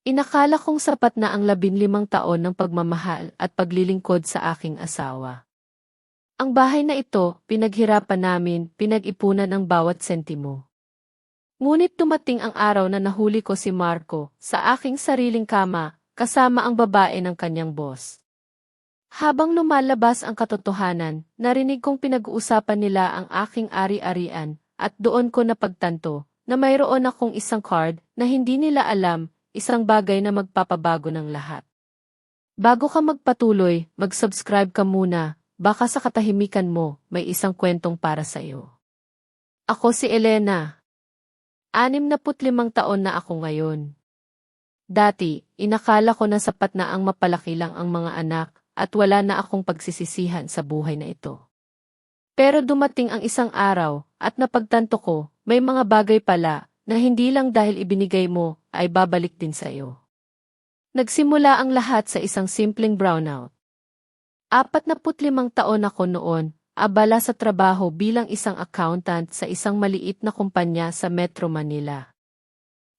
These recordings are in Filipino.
Inakala kong sapat na ang 15 taon ng pagmamahal at paglilingkod sa aking asawa. Ang bahay na ito, pinaghirapan namin, pinag-ipunan ang bawat sentimo. Ngunit dumating ang araw na nahuli ko si Marco sa aking sariling kama, kasama ang babae ng kanyang boss. Habang lumalabas ang katotohanan, narinig kong pinag-uusapan nila ang aking ari-arian, at doon ko napagtanto na mayroon akong isang card na hindi nila alam, isang bagay na magpapabago ng lahat. Bago ka magpatuloy, mag-subscribe ka muna, baka sa katahimikan mo, may isang kwentong para sa iyo. Ako si Elena. 65 taon na ako ngayon. Dati, inakala ko na sapat na ang mapalaki lang ang mga anak, at wala na akong pagsisisihan sa buhay na ito. Pero dumating ang isang araw, at napagtanto ko, may mga bagay pala, na hindi lang dahil ibinigay mo, ay babalik din sa iyo. Nagsimula ang lahat sa isang simpleng brownout. 45 taon ako noon, abala sa trabaho bilang isang accountant sa isang maliit na kumpanya sa Metro Manila.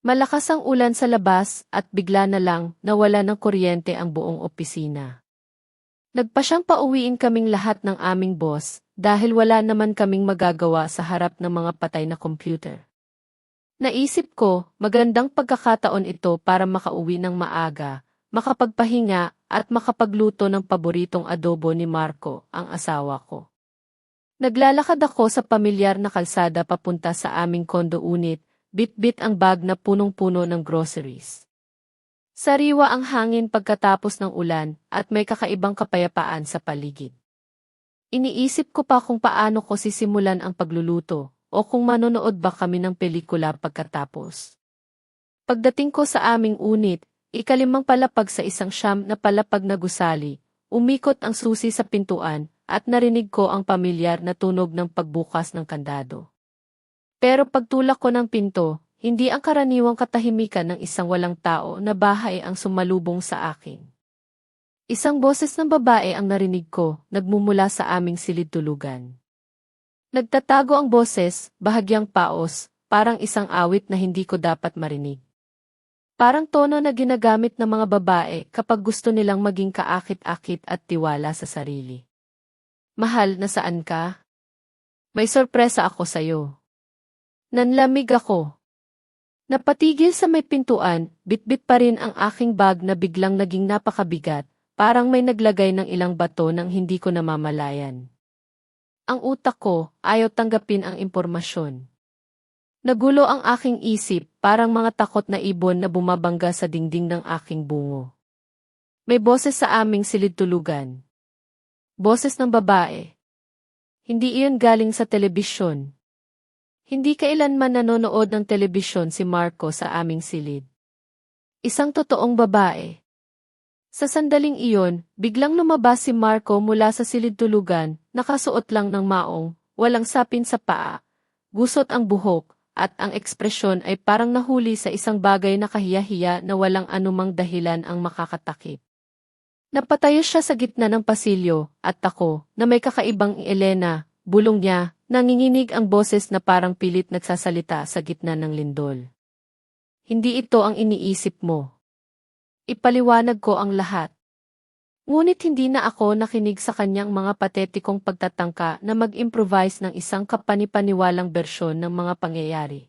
Malakas ang ulan sa labas at bigla na lang nawala ng kuryente ang buong opisina. Nagpasyang pauwiin kaming lahat ng aming boss dahil wala naman kaming magagawa sa harap ng mga patay na computer. Naisip ko, magandang pagkakataon ito para makauwi ng maaga, makapagpahinga at makapagluto ng paboritong adobo ni Marco, ang asawa ko. Naglalakad ako sa pamilyar na kalsada papunta sa aming condo unit, bit-bit ang bag na punong-puno ng groceries. Sariwa ang hangin pagkatapos ng ulan at may kakaibang kapayapaan sa paligid. Iniisip ko pa kung paano ko sisimulan ang pagluluto o kung manonood ba kami ng pelikula pagkatapos. Pagdating ko sa aming unit, ikalimang palapag sa isang siyam na palapag na gusali, umikot ang susi sa pintuan at narinig ko ang pamilyar na tunog ng pagbukas ng kandado. Pero pagtulak ko ng pinto, hindi ang karaniwang katahimikan ng isang walang tao na bahay ang sumalubong sa akin. Isang boses ng babae ang narinig ko, nagmumula sa aming silid-tulugan. Nagtatago ang boses, bahagyang paos, parang isang awit na hindi ko dapat marinig. Parang tono na ginagamit ng mga babae kapag gusto nilang maging kaakit-akit at tiwala sa sarili. Mahal, nasaan ka? May sorpresa ako sa'yo. Nanlamig ako. Napatigil sa may pintuan, bitbit pa rin ang aking bag na biglang naging napakabigat, parang may naglagay ng ilang bato nang hindi ko namamalayan. Ang utak ko, ayaw tanggapin ang impormasyon. Nagulo ang aking isip, parang mga takot na ibon na bumabangga sa dingding ng aking bungo. May boses sa aming silid-tulugan. Boses ng babae. Hindi iyon galing sa telebisyon. Hindi kailanman nanonood ng telebisyon si Marco sa aming silid. Isang totoong babae. Sa sandaling iyon, biglang lumabas si Marco mula sa silid-tulugan, nakasuot lang ng maong, walang sapin sa paa, gusot ang buhok, at ang ekspresyon ay parang nahuli sa isang bagay na kahiya-hiya na walang anumang dahilan ang makakatakip. Napatayo siya sa gitna ng pasilyo, at ako, na may kakaibang Elena, bulong niya, nanginginig ang boses na parang pilit nagsasalita sa gitna ng lindol. Hindi ito ang iniisip mo. Ipaliwanag ko ang lahat. Ngunit hindi na ako nakinig sa kanyang mga patetikong pagtatangka na mag-improvise ng isang kapanipaniwalang bersyon ng mga pangyayari.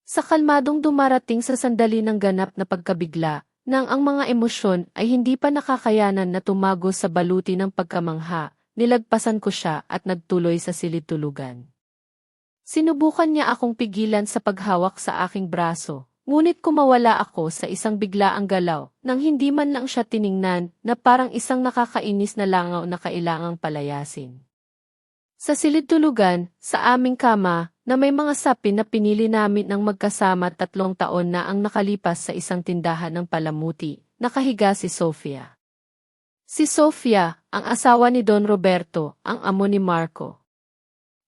Sa kalmadong dumarating sa sandali ng ganap na pagkabigla, nang ang mga emosyon ay hindi pa nakakayanan na tumago sa baluti ng pagkamangha, nilagpasan ko siya at nagtuloy sa silid-tulugan. Sinubukan niya akong pigilan sa paghawak sa aking braso, ngunit kumawala ako sa isang biglaang galaw nang hindi man lang siya tiningnan na parang isang nakakainis na langaw na kailangang palayasin. Sa silid-tulugan, sa aming kama, na may mga sapin na pinili namin ng magkasama 3 taon na ang nakalipas sa isang tindahan ng palamuti, nakahiga si Sofia. Si Sofia, ang asawa ni Don Roberto, ang amo ni Marco.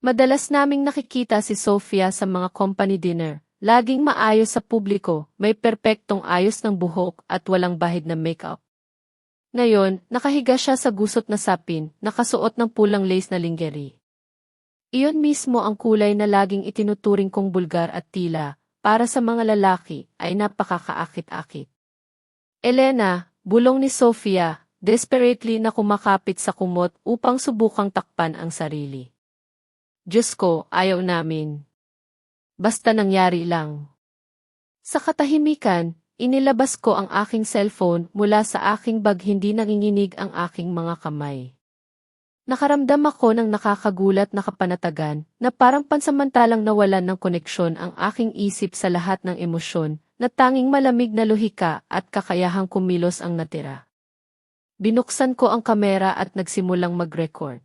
Madalas naming nakikita si Sofia sa mga company dinner, laging maayos sa publiko, may perpektong ayos ng buhok at walang bahid na makeup. Ngayon, nakahiga siya sa gusot na sapin, nakasuot ng pulang lace na lingerie. Iyon mismo ang kulay na laging itinuturing kong bulgar at tila, para sa mga lalaki, ay napakakaakit-akit. Elena, bulong ni Sofia, desperately na kumakapit sa kumot upang subukang takpan ang sarili. Diyos ko, ayaw namin. Basta nangyari lang. Sa katahimikan, inilabas ko ang aking cellphone mula sa aking bag, hindi nanginginig ang aking mga kamay. Nakaramdam ako ng nakakagulat na kapanatagan na parang pansamantalang nawalan ng koneksyon ang aking isip sa lahat ng emosyon na tanging malamig na lohika at kakayahang kumilos ang natira. Binuksan ko ang kamera at nagsimulang mag-record.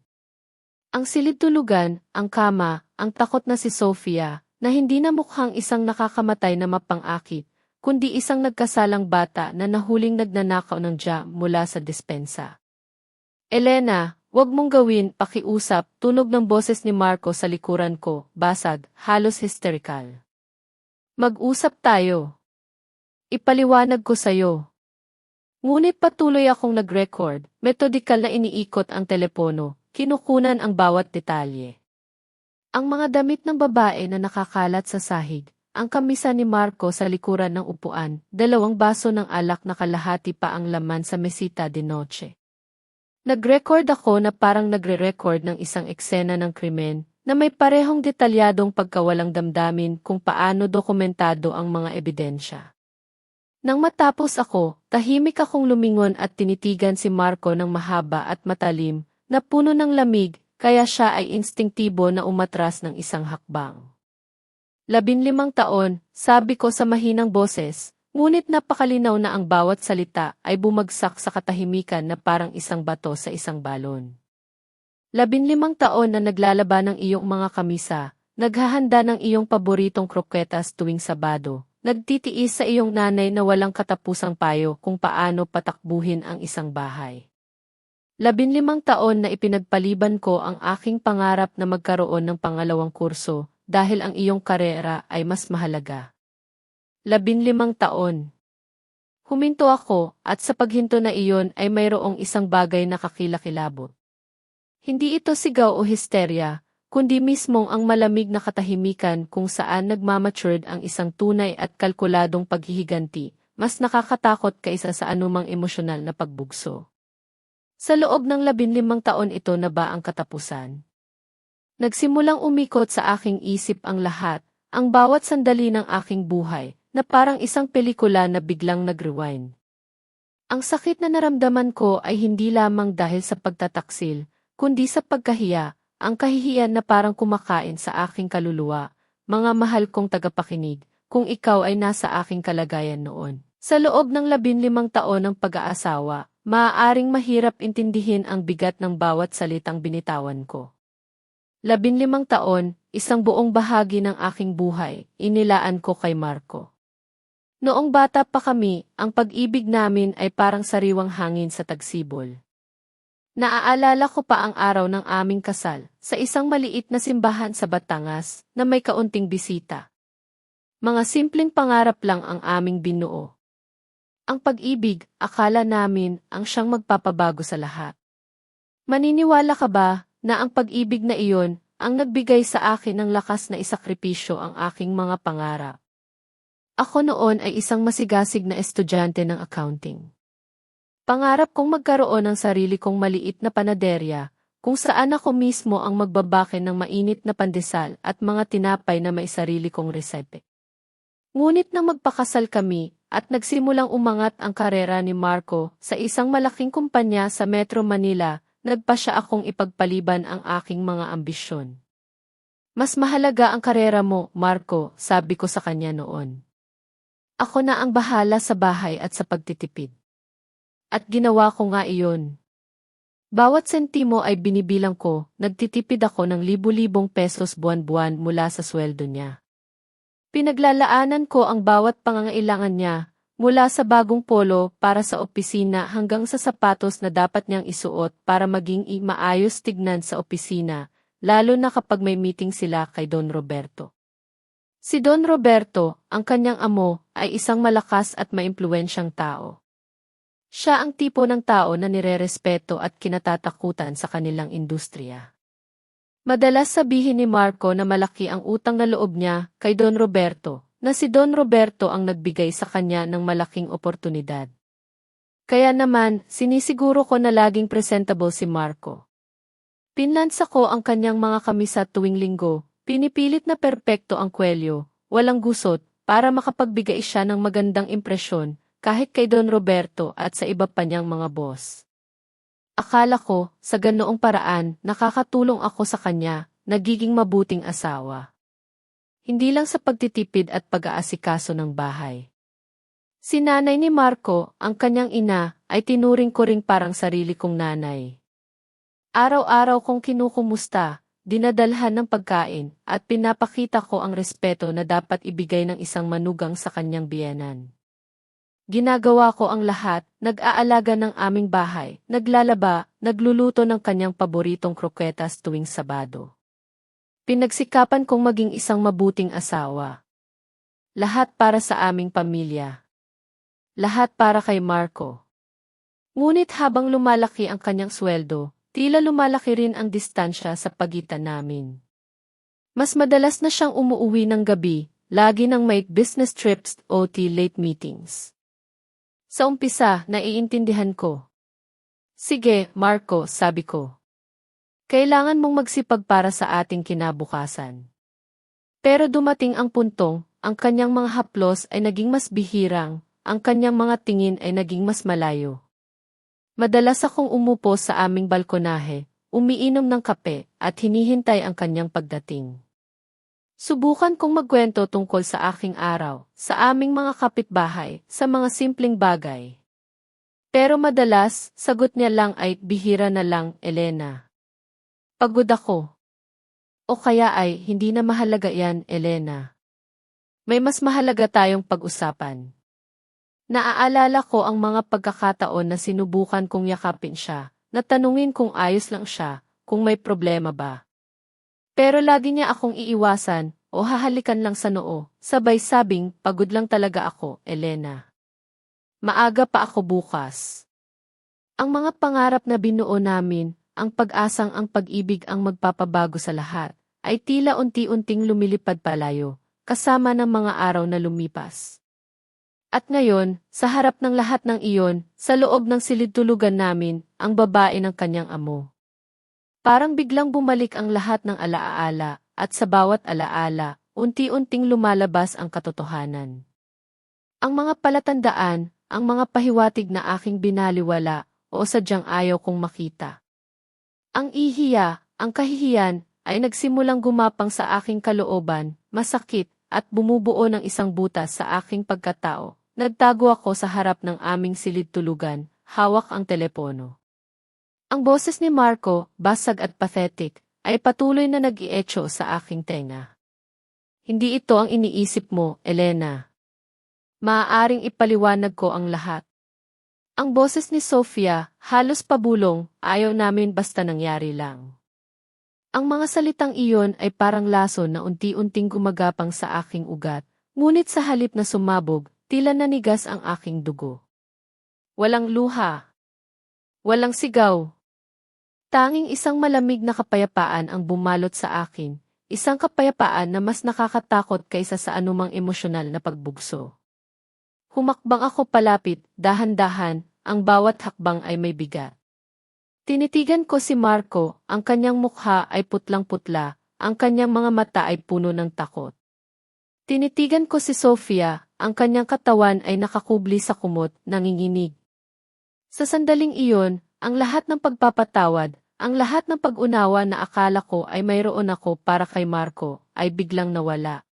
Ang silid tulugan, ang kama, ang takot na si Sofia, na hindi na mukhang isang nakakamatay na mapang-akit, kundi isang nagkasalang bata na nahuling nagnanakaw ng jam mula sa despensa. Elena, wag mong gawin, pakiusap, tunog ng boses ni Marco sa likuran ko, basag, halos hysterical. Mag-usap tayo. Ipaliwanag ko sa'yo. Ngunit patuloy akong nag-record, metodikal na iniikot ang telepono, kinukunan ang bawat detalye. Ang mga damit ng babae na nakakalat sa sahig, ang kamisa ni Marco sa likuran ng upuan, 2 baso ng alak na kalahati pa ang laman sa mesita de noche. Nag-record ako na parang nagre-record ng isang eksena ng krimen na may parehong detalyadong pagkawalang damdamin kung paano dokumentado ang mga ebidensya. Nang matapos ako, tahimik akong lumingon at tinitigan si Marco ng mahaba at matalim, na puno ng lamig, kaya siya ay instingtibo na umatras ng isang hakbang. 15 taon, sabi ko sa mahinang boses, ngunit napakalinaw na ang bawat salita ay bumagsak sa katahimikan na parang isang bato sa isang balon. 15 taon na naglalaban ng iyong mga kamisa, naghahanda ng iyong paboritong kroketas tuwing Sabado, nagtitiis sa iyong nanay na walang katapusang payo kung paano patakbuhin ang isang bahay. 15 taon na ipinagpaliban ko ang aking pangarap na magkaroon ng pangalawang kurso dahil ang iyong karera ay mas mahalaga. 15 taon. Huminto ako at sa paghinto na iyon ay mayroong isang bagay na kakilakilabot. Hindi ito sigaw o histerya, kundi mismong ang malamig na katahimikan kung saan nagmamatured ang isang tunay at kalkuladong paghihiganti, mas nakakatakot kaysa sa anumang emosyonal na pagbugso. Sa loob ng 15 taon ito na ba ang katapusan? Nagsimulang umikot sa aking isip ang lahat, ang bawat sandali ng aking buhay, na parang isang pelikula na biglang nag-rewind. Ang sakit na naramdaman ko ay hindi lamang dahil sa pagtataksil, kundi sa pagkahiya, ang kahihiyan na parang kumakain sa aking kaluluwa, mga mahal kong tagapakinig, kung ikaw ay nasa aking kalagayan noon. Sa loob ng 15 taon ng pag-aasawa, maaaring mahirap intindihin ang bigat ng bawat salitang binitawan ko. 15 taon, isang buong bahagi ng aking buhay, inilaan ko kay Marco. Noong bata pa kami, ang pag-ibig namin ay parang sariwang hangin sa tagsibol. Naaalala ko pa ang araw ng aming kasal, sa isang maliit na simbahan sa Batangas, na may kaunting bisita. Mga simpleng pangarap lang ang aming binuo. Ang pag-ibig, akala namin, ang siyang magpapabago sa lahat. Maniniwala ka ba na ang pag-ibig na iyon ang nagbigay sa akin ng lakas na isakripisyo ang aking mga pangarap? Ako noon ay isang masigasig na estudyante ng accounting. Pangarap kong magkaroon ng sarili kong maliit na panaderya, kung saan ako mismo ang magbabaken ng mainit na pandesal at mga tinapay na may sarili kong resepe. Ngunit nang magpakasal kami, at nagsimulang umangat ang karera ni Marco sa isang malaking kumpanya sa Metro Manila, nagpa siya akong ipagpaliban ang aking mga ambisyon. Mas mahalaga ang karera mo, Marco, sabi ko sa kanya noon. Ako na ang bahala sa bahay at sa pagtitipid. At ginawa ko nga iyon. Bawat sentimo ay binibilang ko, nagtitipid ako ng libu-libong pesos buwan-buwan mula sa sweldo niya. Pinaglalaanan ko ang bawat pangangailangan niya, mula sa bagong polo para sa opisina hanggang sa sapatos na dapat niyang isuot para maging maayos tignan sa opisina, lalo na kapag may meeting sila kay Don Roberto. Si Don Roberto, ang kanyang amo, ay isang malakas at maimpluwensyang tao. Siya ang tipo ng tao na nirerespeto at kinatatakutan sa kanilang industriya. Madalas sabihin ni Marco na malaki ang utang na loob niya kay Don Roberto, na si Don Roberto ang nagbigay sa kanya ng malaking oportunidad. Kaya naman, sinisiguro ko na laging presentable si Marco. Pinlansa ko ang kanyang mga kamisa tuwing linggo, pinipilit na perpekto ang kwelyo, walang gusot, para makapagbigay siya ng magandang impresyon, kahit kay Don Roberto at sa iba pa niyang mga boss. Akala ko, sa ganoong paraan, nakakatulong ako sa kanya, nagiging mabuting asawa. Hindi lang sa pagtitipid at pag-aasikaso ng bahay. Si nanay ni Marco, ang kanyang ina, ay tinuring ko ring parang sarili kong nanay. Araw-araw kong kinukumusta, dinadalhan ng pagkain, at pinapakita ko ang respeto na dapat ibigay ng isang manugang sa kanyang biyenan. Ginagawa ko ang lahat, nag-aalaga ng aming bahay, naglalaba, nagluluto ng kanyang paboritong kroketas tuwing Sabado. Pinagsikapan kong maging isang mabuting asawa. Lahat para sa aming pamilya. Lahat para kay Marco. Ngunit habang lumalaki ang kanyang sweldo, tila lumalaki rin ang distansya sa pagitan namin. Mas madalas na siyang umuuwi ng gabi, lagi nang may business trips o late meetings. Sa umpisa, naiintindihan ko. Sige, Marco, sabi ko. Kailangan mong magsipag para sa ating kinabukasan. Pero dumating ang puntong, ang kanyang mga haplos ay naging mas bihirang, ang kanyang mga tingin ay naging mas malayo. Madalas akong umupo sa aming balkonahe, umiinom ng kape, at hinihintay ang kanyang pagdating. Subukan kong magkwento tungkol sa aking araw, sa aming mga kapitbahay, sa mga simpleng bagay. Pero madalas, sagot niya lang ay, bihira na lang, Elena. Pagod ako. O kaya ay, hindi na mahalaga yan, Elena. May mas mahalaga tayong pag-usapan. Naaalala ko ang mga pagkakataon na sinubukan kong yakapin siya, na tanungin kung ayos lang siya, kung may problema ba. Pero lagi niya akong iiwasan, o hahalikan lang sa noo, sabay sabing, pagod lang talaga ako, Elena. Maaga pa ako bukas. Ang mga pangarap na binuo namin, ang pag-asang ang pag-ibig ang magpapabago sa lahat, ay tila unti-unting lumilipad palayo, kasama ng mga araw na lumipas. At ngayon, sa harap ng lahat ng iyon, sa loob ng silid-tulugan namin, ang babae ng kanyang amo. Parang biglang bumalik ang lahat ng alaala, at sa bawat alaala, unti-unting lumalabas ang katotohanan. Ang mga palatandaan, ang mga pahiwatig na aking binaliwala, o sadyang ayaw kong makita. Ang ihiya, ang kahihiyan, ay nagsimulang gumapang sa aking kalooban, masakit, at bumubuo ng isang butas sa aking pagkatao. Nagtago ako sa harap ng aming silid-tulugan, hawak ang telepono. Ang boses ni Marco, basag at pathetic, ay patuloy na nag-ietso sa aking tenga. Hindi ito ang iniisip mo, Elena. Maaaring ipaliwanag ko ang lahat. Ang boses ni Sofia, halos pabulong, ayaw namin basta nangyari lang. Ang mga salitang iyon ay parang lason na unti-unting gumagapang sa aking ugat, ngunit sa halip na sumabog, tila nanigas ang aking dugo. Walang luha. Walang sigaw. Tanging isang malamig na kapayapaan ang bumalot sa akin, isang kapayapaan na mas nakakatakot kaysa sa anumang emosyonal na pagbugso. Humakbang ako palapit, dahan-dahan, ang bawat hakbang ay may bigat. Tinitigan ko si Marco, ang kanyang mukha ay putlang-putla, ang kanyang mga mata ay puno ng takot. Tinitigan ko si Sofia, ang kanyang katawan ay nakakubli sa kumot, nanginginig. Sa sandaling iyon, ang lahat ng pagpapatawad, ang lahat ng pag-unawa na akala ko ay mayroon ako para kay Marco, ay biglang nawala.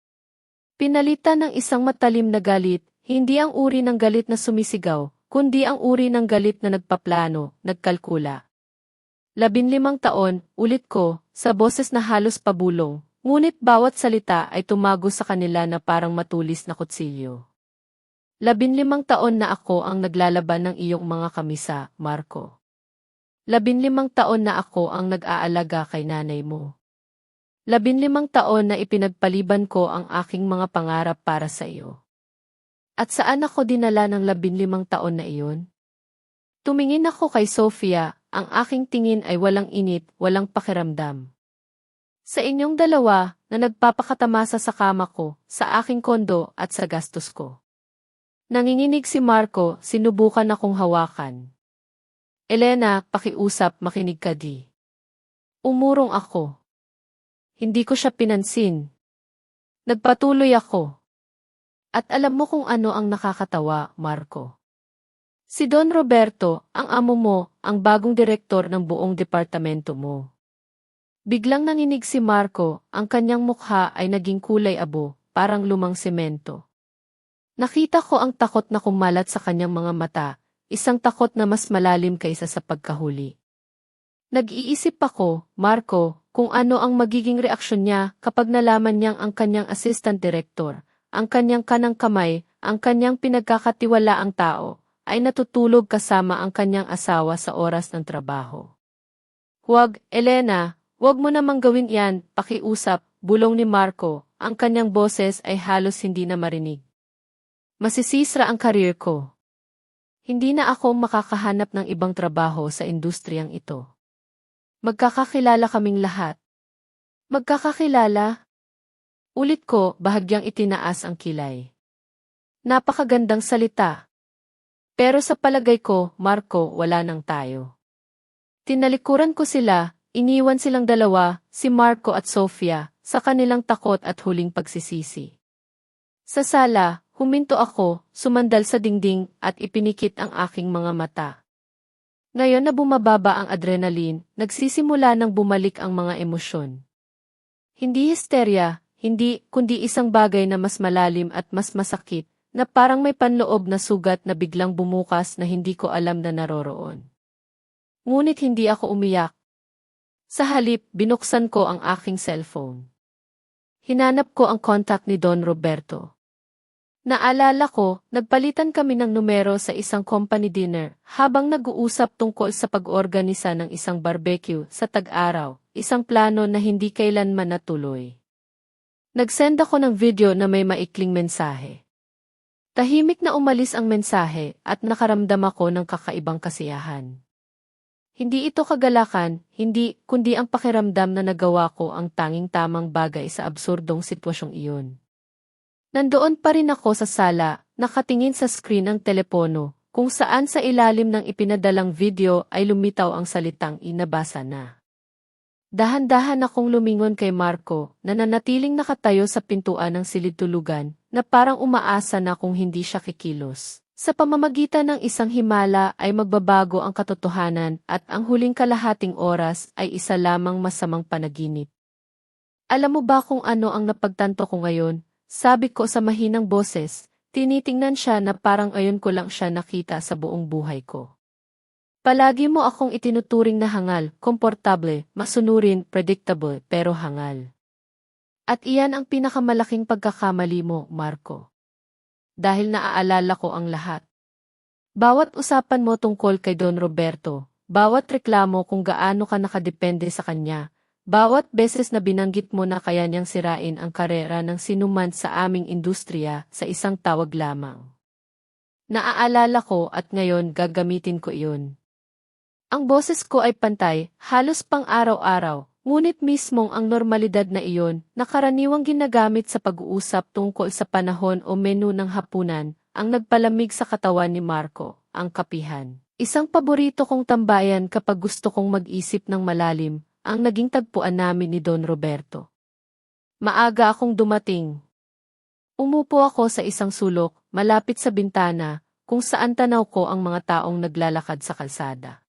Pinalitan ng isang matalim na galit, hindi ang uri ng galit na sumisigaw, kundi ang uri ng galit na nagpaplano, nagkalkula. 15 taon, ulit ko, sa boses na halos pabulong, ngunit bawat salita ay tumago sa kanila na parang matulis na kutsilyo. 15 taon na ako ang naglalaban ng iyong mga kamisa, Marco. 15 taon na ako ang nag-aalaga kay nanay mo. 15 taon na ipinagpaliban ko ang aking mga pangarap para sa iyo. At saan ako dinala ng 15 taon na iyon? Tumingin ako kay Sofia, ang aking tingin ay walang init, walang pakiramdam. Sa inyong dalawa, na nagpapakatamasa sa kama ko, sa aking kondo at sa gastos ko. Nanginginig si Marco, sinubukan akong hawakan. Elena, pakiusap, makinig ka di. Umurong ako. Hindi ko siya pinansin. Nagpatuloy ako. At alam mo kung ano ang nakakatawa, Marco. Si Don Roberto, ang amo mo, ang bagong direktor ng buong departamento mo. Biglang nanginig si Marco, ang kanyang mukha ay naging kulay abo, parang lumang semento. Nakita ko ang takot na kumalat sa kanyang mga mata, isang takot na mas malalim kaysa sa pagkahuli. Nag-iisip ako, Marco, kung ano ang magiging reaksyon niya kapag nalaman niyang ang kanyang assistant director, ang kanyang kanang kamay, ang kanyang pinagkakatiwalaang tao, ay natutulog kasama ang kanyang asawa sa oras ng trabaho. Huwag, Elena, huwag mo namang gawin yan, pakiusap, bulong ni Marco, ang kanyang boses ay halos hindi na marinig. Masisisra ang karir ko. Hindi na ako makakahanap ng ibang trabaho sa industriyang ito. Magkakakilala kaming lahat. Magkakakilala? Ulit ko, bahagyang itinaas ang kilay. Napakagandang salita. Pero sa palagay ko, Marco, wala nang tayo. Tinalikuran ko sila, iniwan silang dalawa, si Marco at Sofia, sa kanilang takot at huling pagsisisi. Sa sala, huminto ako, sumandal sa dingding, at ipinikit ang aking mga mata. Ngayon na bumababa ang adrenaline, nagsisimula nang bumalik ang mga emosyon. Hindi histerya, hindi, kundi isang bagay na mas malalim at mas masakit, na parang may panloob na sugat na biglang bumukas na hindi ko alam na naroroon. Ngunit hindi ako umiyak. Sa halip, binuksan ko ang aking cellphone. Hinanap ko ang contact ni Don Roberto. Naalala ko, nagpalitan kami ng numero sa isang company dinner habang nag-uusap tungkol sa pag-organisa ng isang barbecue sa tag-araw, isang plano na hindi kailanman natuloy. Nag-send ako ng video na may maikling mensahe. Tahimik na umalis ang mensahe at nakaramdam ako ng kakaibang kasiyahan. Hindi ito kagalakan, hindi, kundi ang pakiramdam na nagawa ko ang tanging tamang bagay sa absurdong sitwasyong iyon. Nandoon pa rin ako sa sala, nakatingin sa screen ng telepono, kung saan sa ilalim ng ipinadalang video ay lumitaw ang salitang inabasa na. Dahan-dahan akong lumingon kay Marco, na nanatiling nakatayo sa pintuan ng silid-tulugan, na parang umaasa na kung hindi siya kikilos. Sa pamamagitan ng isang himala ay magbabago ang katotohanan at ang huling kalahating oras ay isa lamang masamang panaginip. Alam mo ba kung ano ang napagtanto ko ngayon? Sabi ko sa mahinang boses, tinitingnan siya na parang ayon ko lang siya nakita sa buong buhay ko. Palagi mo akong itinuturing na hangal, komportable, masunurin, predictable, pero hangal. At iyan ang pinakamalaking pagkakamali mo, Marco. Dahil naaalala ko ang lahat. Bawat usapan mo tungkol kay Don Roberto, bawat reklamo kung gaano ka nakadepende sa kanya, bawat beses na binanggit mo na kaya niyang sirain ang karera ng sinuman sa aming industriya sa isang tawag lamang. Naaalala ko at ngayon gagamitin ko iyon. Ang boses ko ay pantay, halos pang araw-araw, ngunit mismong ang normalidad na iyon, na karaniwang ginagamit sa pag-uusap tungkol sa panahon o menu ng hapunan, ang nagpalamig sa katawan ni Marco, ang kapihan. Isang paborito kong tambayan kapag gusto kong mag-isip ng malalim, ang naging tagpuan namin ni Don Roberto. Maaga akong dumating. Umupo ako sa isang sulok, malapit sa bintana, kung saan tanaw ko ang mga taong naglalakad sa kalsada.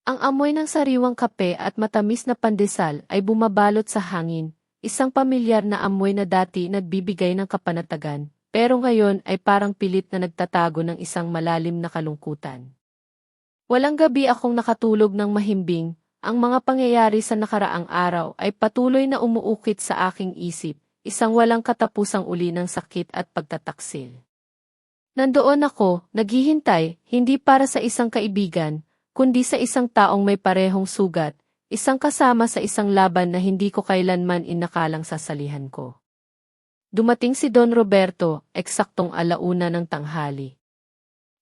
Ang amoy ng sariwang kape at matamis na pandesal ay bumabalot sa hangin, isang pamilyar na amoy na dati nagbibigay ng kapanatagan, pero ngayon ay parang pilit na nagtatago ng isang malalim na kalungkutan. Walang gabi akong nakatulog ng mahimbing. Ang mga pangyayari sa nakaraang araw ay patuloy na umuukit sa aking isip, isang walang katapusang uli ng sakit at pagtataksil. Nandoon ako, naghihintay, hindi para sa isang kaibigan, kundi sa isang taong may parehong sugat, isang kasama sa isang laban na hindi ko kailanman inakalang sasalihan ko. Dumating si Don Roberto, eksaktong 1:00 ng tanghali.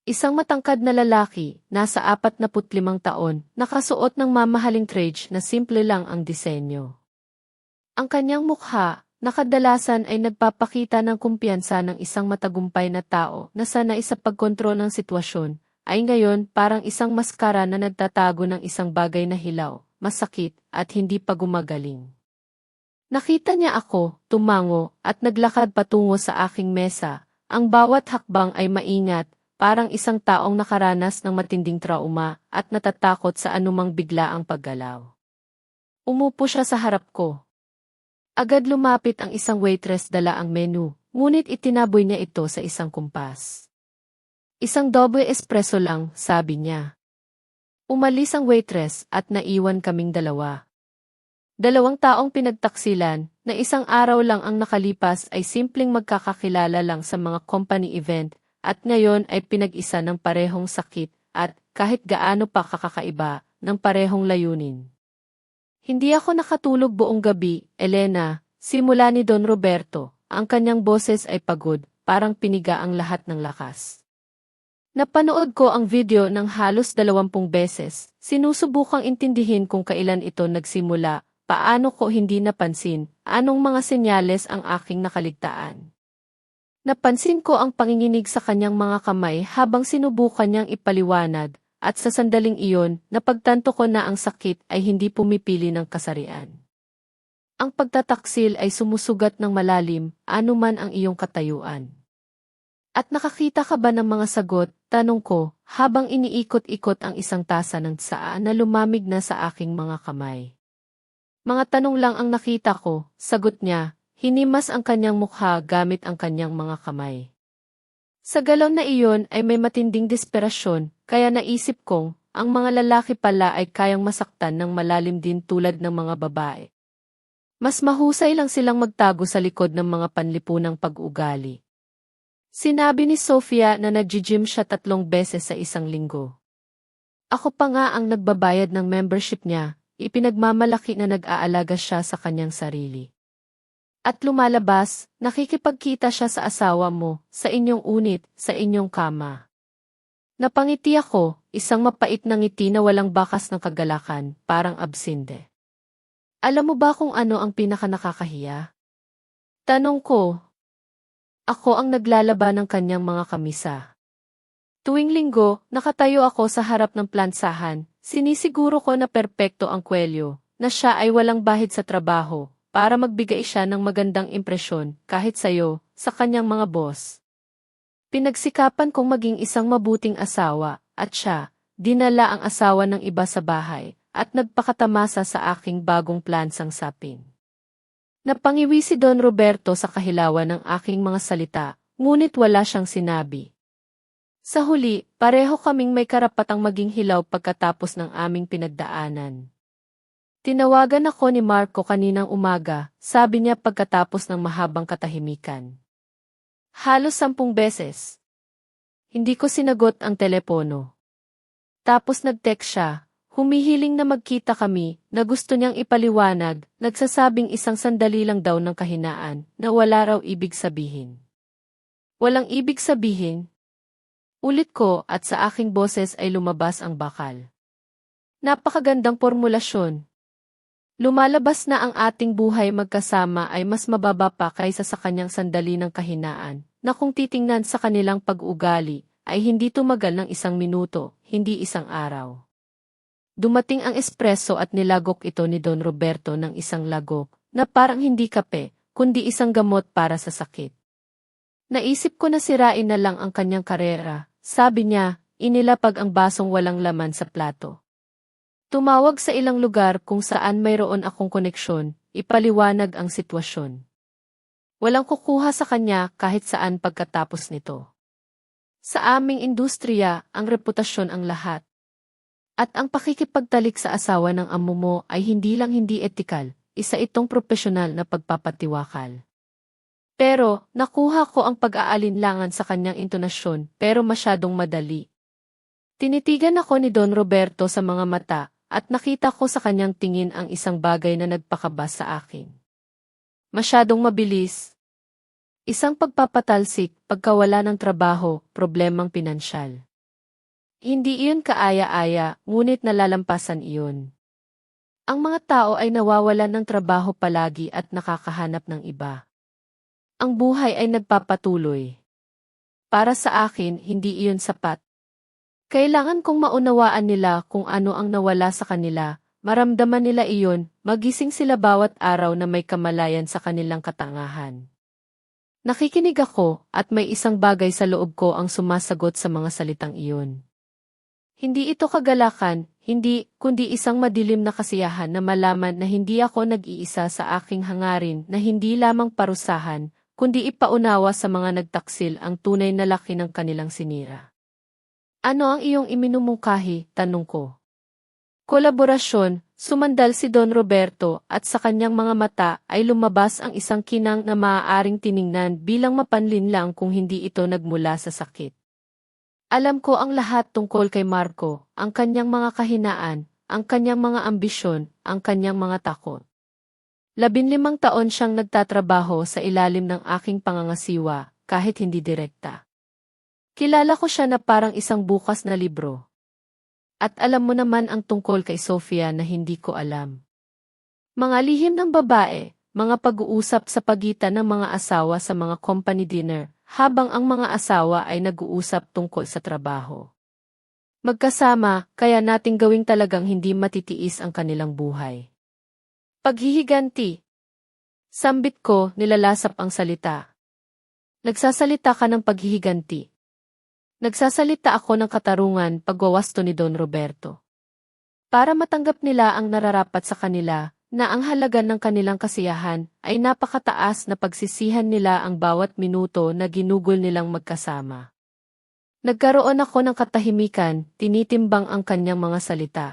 Isang matangkad na lalaki, nasa 45 taon, nakasuot ng mamahaling trage na simple lang ang disenyo. Ang kanyang mukha, na kadalasan ay nagpapakita ng kumpiyansa ng isang matagumpay na tao na sanay sa pagkontrol ng sitwasyon, ay ngayon parang isang maskara na nagtatago ng isang bagay na hilaw, masakit, at hindi pa gumagaling. Nakita niya ako, tumango, at naglakad patungo sa aking mesa. Ang bawat hakbang ay maingat, parang isang taong nakaranas ng matinding trauma at natatakot sa anumang biglaang paggalaw. Umupo siya sa harap ko. Agad lumapit ang isang waitress, dala ang menu, ngunit itinaboy niya ito sa isang kumpas. Isang double espresso lang, sabi niya. Umalis ang waitress at naiwan kaming dalawa. Dalawang taong pinagtaksilan, na isang araw lang ang nakalipas ay simpleng magkakakilala lang sa mga company event, at ngayon ay pinag-isa ng parehong sakit, at kahit gaano pa kakakaiba, ng parehong layunin. Hindi ako nakatulog buong gabi, Elena, simula ni Don Roberto, ang kanyang boses ay pagod, parang piniga ang lahat ng lakas. Napanood ko ang video ng halos 20 beses, sinusubukang intindihin kung kailan ito nagsimula, paano ko hindi napansin, anong mga senyales ang aking nakaligtaan. Napansin ko ang panginginig sa kanyang mga kamay habang sinubukan niyang ipaliwanag, at sa sandaling iyon, napagtanto ko na ang sakit ay hindi pumipili ng kasarian. Ang pagtataksil ay sumusugat ng malalim, anuman ang iyong katayuan. At nakakita ka ba ng mga sagot, tanong ko, habang iniikot-ikot ang isang tasa ng tsaa na lumamig na sa aking mga kamay. Mga tanong lang ang nakita ko, sagot niya, hinimas ang kanyang mukha gamit ang kanyang mga kamay. Sa galon na iyon ay may matinding desperasyon, kaya naisip kong, ang mga lalaki pala ay kayang masaktan ng malalim din tulad ng mga babae. Mas mahusay lang silang magtago sa likod ng mga panlipunang pag-ugali. Sinabi ni Sofia na nag-gym siya 3 beses sa isang linggo. Ako pa nga ang nagbabayad ng membership niya, ipinagmamalaki na nag-aalaga siya sa kanyang sarili. At lumalabas, nakikipagkita siya sa asawa mo, sa inyong unit, sa inyong kama. Napangiti ako, isang mapait na ngiti na walang bakas ng kagalakan, parang absinde. Alam mo ba kung ano ang pinakanakakahiya? Tanong ko. Ako ang naglalaba ng kanyang mga kamisa. Tuwing linggo, nakatayo ako sa harap ng plansahan, sinisiguro ko na perpekto ang kwelyo, na siya ay walang bahid sa trabaho, para magbigay siya ng magandang impresyon, kahit sayo, sa kanyang mga boss. Pinagsikapan kong maging isang mabuting asawa, at siya, dinala ang asawa ng iba sa bahay, at nagpakatamasa sa aking bagong plansang sapin. Napangiwi si Don Roberto sa kahilawan ng aking mga salita, ngunit wala siyang sinabi. Sa huli, pareho kaming may karapatang maging hilaw pagkatapos ng aming pinagdaanan. Tinawagan ako ni Marco kaninang umaga, sabi niya pagkatapos ng mahabang katahimikan. Halos 10 beses. Hindi ko sinagot ang telepono. Tapos nag-text siya, humihiling na magkita kami, na gusto niyang ipaliwanag, nagsasabing isang sandali lang daw ng kahinaan, na wala raw ibig sabihin. Walang ibig sabihin? Ulit ko at sa aking boses ay lumabas ang bakal. Napakagandang formulasyon. Lumalabas na ang ating buhay magkasama ay mas mababa pa kaysa sa kanyang sandali ng kahinaan, na kung titingnan sa kanilang pag-ugali, ay hindi tumagal ng 1 minuto, hindi 1 araw. Dumating ang espresso at nilagok ito ni Don Roberto ng isang lagok, na parang hindi kape, kundi isang gamot para sa sakit. Naisip ko na sirain na lang ang kanyang karera, sabi niya, inilapag ang basong walang laman sa plato. Tumawag sa ilang lugar kung saan mayroon akong koneksyon, ipaliwanag ang sitwasyon. Walang kukuha sa kanya kahit saan pagkatapos nito. Sa aming industriya, ang reputasyon ang lahat. At ang pakikipagtalik sa asawa ng amo mo ay hindi lang hindi etikal, isa itong profesional na pagpapatiwakal. Pero, nakuha ko ang pag-aalinlangan sa kanyang intonasyon, pero masyadong madali. Tinitigan ako ni Don Roberto sa mga mata, at nakita ko sa kanyang tingin ang isang bagay na nagpakaba sa akin. Masyadong mabilis. Isang pagpapatalsik, pagkawala ng trabaho, problemang pinansyal. Hindi iyon kaaya-aya, ngunit nalalampasan iyon. Ang mga tao ay nawawalan ng trabaho palagi at nakakahanap ng iba. Ang buhay ay nagpapatuloy. Para sa akin, hindi iyon sapat. Kailangan kong maunawaan nila kung ano ang nawala sa kanila, maramdaman nila iyon, magising sila bawat araw na may kamalayan sa kanilang katangahan. Nakikinig ako at may isang bagay sa loob ko ang sumasagot sa mga salitang iyon. Hindi ito kagalakan, hindi, kundi isang madilim na kasiyahan na malaman na hindi ako nag-iisa sa aking hangarin na hindi lamang parusahan, kundi ipaunawa sa mga nagtaksil ang tunay na laki ng kanilang sinira. Ano ang iyong iminumungkahi? Tanong ko. Kolaborasyon, sumandal si Don Roberto at sa kanyang mga mata ay lumabas ang isang kinang na maaaring tiningnan bilang mapanlinlang kung hindi ito nagmula sa sakit. Alam ko ang lahat tungkol kay Marco, ang kanyang mga kahinaan, ang kanyang mga ambisyon, ang kanyang mga takot. 15 taon siyang nagtatrabaho sa ilalim ng aking pangangasiwa, kahit hindi direkta. Kilala ko siya na parang isang bukas na libro. At alam mo naman ang tungkol kay Sofia na hindi ko alam. Mga lihim ng babae, mga pag-uusap sa pagitan ng mga asawa sa mga company dinner, habang ang mga asawa ay nag-uusap tungkol sa trabaho. Magkasama, kaya nating gawing talagang hindi matitiis ang kanilang buhay. Paghihiganti. Sambit ko, nilalasap ang salita. Nagsasalita ka ng paghihiganti. Nagsasalita ako ng katarungan pagwawasto ni Don Roberto. Para matanggap nila ang nararapat sa kanila, na ang halaga ng kanilang kasiyahan ay napakataas na pagsisihan nila ang bawat minuto na ginugol nilang magkasama. Nagkaroon ako ng katahimikan, tinitimbang ang kanyang mga salita.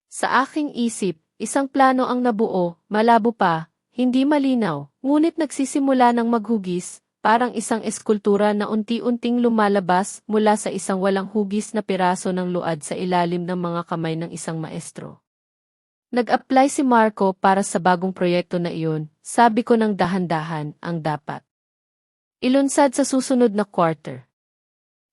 Sa aking isip, isang plano ang nabuo, malabo pa, hindi malinaw, ngunit nagsisimula ng maghugis, parang isang eskultura na unti-unting lumalabas mula sa isang walang hugis na piraso ng luad sa ilalim ng mga kamay ng isang maestro. Nag-apply si Marco para sa bagong proyekto na iyon, sabi ko ng dahan-dahan, ang dapat ilunsad sa susunod na quarter.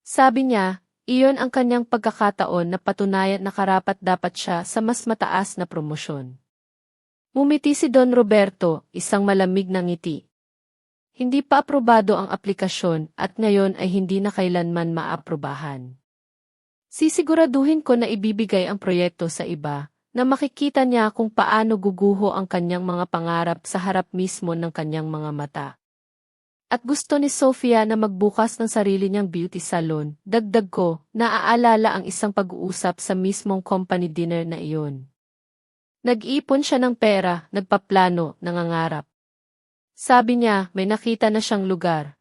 Sabi niya, iyon ang kanyang pagkakataon na patunayan na karapat-dapat siya sa mas mataas na promosyon. Ngumiti si Don Roberto, isang malamig na ngiti. Hindi pa aprobado ang aplikasyon at ngayon ay hindi na kailanman maaprubahan. Sisiguraduhin ko na ibibigay ang proyekto sa iba, na makikita niya kung paano guguho ang kanyang mga pangarap sa harap mismo ng kanyang mga mata. At gusto ni Sofia na magbukas ng sarili niyang beauty salon, dagdag ko, naaalala ang isang pag-uusap sa mismong company dinner na iyon. Nag-ipon siya ng pera, nagpaplano, nangangarap. Sabi niya, may nakita na siyang lugar.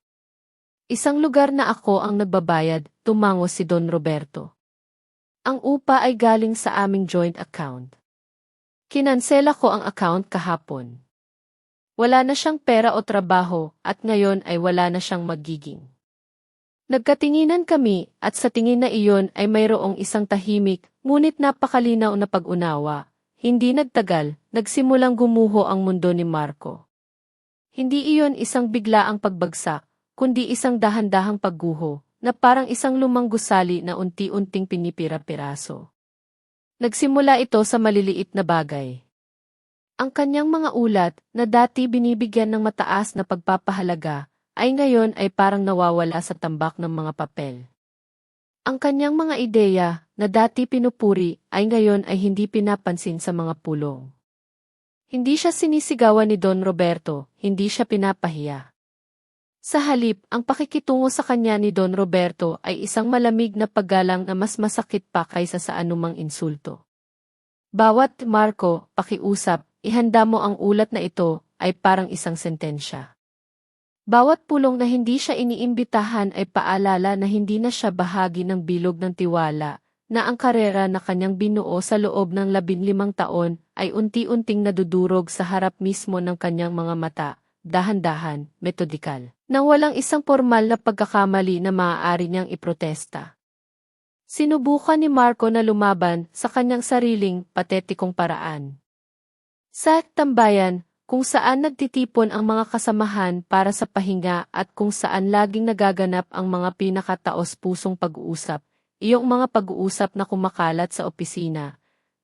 Isang lugar na ako ang nagbabayad, tumango si Don Roberto. Ang upa ay galing sa aming joint account. Kinansela ko ang account kahapon. Wala na siyang pera o trabaho at ngayon ay wala na siyang magiging. Nagkatinginan kami at sa tingin na iyon ay mayroong isang tahimik, ngunit napakalinaw na pag-unawa. Hindi nagtagal, nagsimulang gumuho ang mundo ni Marco. Hindi iyon isang biglaang pagbagsak, kundi isang dahan-dahang pagguho, na parang isang lumang gusali na unti-unting pinipira-piraso. Nagsimula ito sa maliliit na bagay. Ang kanyang mga ulat, na dati binibigyan ng mataas na pagpapahalaga, ay ngayon ay parang nawawala sa tambak ng mga papel. Ang kanyang mga ideya, na dati pinupuri, ay ngayon ay hindi pinapansin sa mga pulong. Hindi siya sinisigawan ni Don Roberto, hindi siya pinapahiya. Sa halip, ang pakikitungo sa kanya ni Don Roberto ay isang malamig na paggalang na mas masakit pa kaysa sa anumang insulto. Bawat Marco, pakiusap, ihanda mo ang ulat na ito, ay parang isang sentensya. Bawat pulong na hindi siya iniimbitahan ay paalala na hindi na siya bahagi ng bilog ng tiwala, na ang karera na kanyang binuo sa loob ng 15 taon ay unti-unting nadudurog sa harap mismo ng kanyang mga mata, dahan-dahan, metodikal, nang walang isang formal na pagkakamali na maaari niyang iprotesta. Sinubukan ni Marco na lumaban sa kanyang sariling, patetikong paraan. Sa tambayan, kung saan nagtitipon ang mga kasamahan para sa pahinga at kung saan laging nagaganap ang mga pinakataos-pusong pag-uusap, iyong mga pag-uusap na kumakalat sa opisina,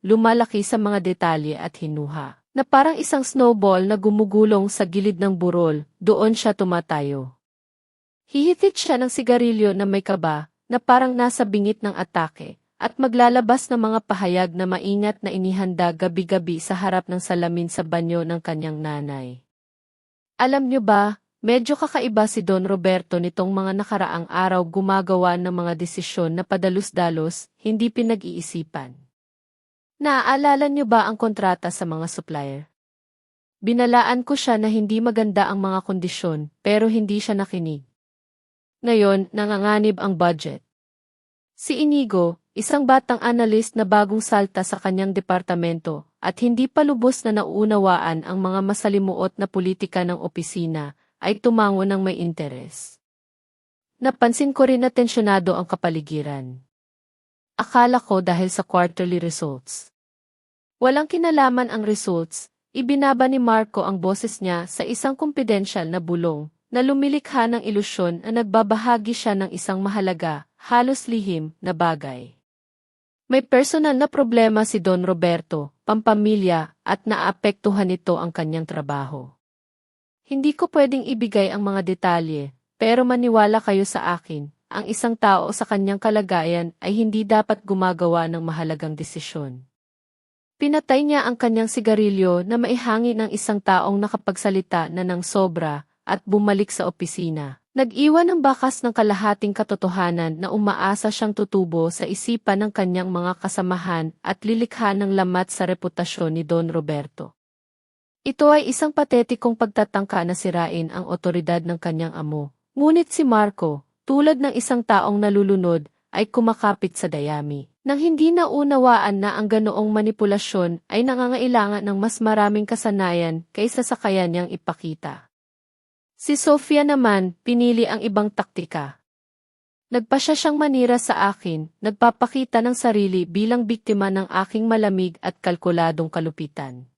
lumalaki sa mga detalye at hinuha, na parang isang snowball na gumugulong sa gilid ng burol, doon siya tumatayo. Hihitit siya ng sigarilyo na may kaba, na parang nasa bingit ng atake, at maglalabas ng mga pahayag na maingat na inihanda gabi-gabi sa harap ng salamin sa banyo ng kanyang nanay. Alam niyo ba, medyo kakaiba si Don Roberto nitong mga nakaraang araw, gumagawa ng mga desisyon na padalos-dalos, hindi pinag-iisipan. Naaalala niyo ba ang kontrata sa mga supplier? Binalaan ko siya na hindi maganda ang mga kondisyon, pero hindi siya nakinig. Ngayon, nanganganib ang budget. Si Inigo, isang batang analyst na bagong salta sa kanyang departamento, at hindi pa lubos na nauunawaan ang mga masalimuot na politika ng opisina, ay tumango ng may interes. Napansin ko rin na tensyonado ang kapaligiran. Akala ko dahil sa quarterly results. Walang kinalaman ang results, ibinaba ni Marco ang boses niya sa isang kumpidensyal na bulong, na lumilikha ng ilusyon na nagbabahagi siya ng isang mahalaga, halos lihim, na bagay. May personal na problema si Don Roberto, pampamilya, at naapektuhan nito ang kanyang trabaho. Hindi ko pwedeng ibigay ang mga detalye, pero maniwala kayo sa akin, ang isang tao sa kanyang kalagayan ay hindi dapat gumagawa ng mahalagang desisyon. Pinatay niya ang kanyang sigarilyo na maihangin ng isang taong nakapagsalita na ng sobra, at bumalik sa opisina. Nag-iwan ng bakas ng kalahating katotohanan na umaasa siyang tutubo sa isipan ng kanyang mga kasamahan at lilikha ng lamat sa reputasyon ni Don Roberto. Ito ay isang patetikong pagtatangka na sirain ang otoridad ng kanyang amo. Ngunit si Marco, tulad ng isang taong nalulunod, ay kumakapit sa dayami. Nang hindi naunawaan na ang ganoong manipulasyon ay nangangailangan ng mas maraming kasanayan kaysa sa kaya niyang ipakita. Si Sofia naman, pinili ang ibang taktika. Nagpasya siyang manira sa akin, nagpapakita ng sarili bilang biktima ng aking malamig at kalkuladong kalupitan.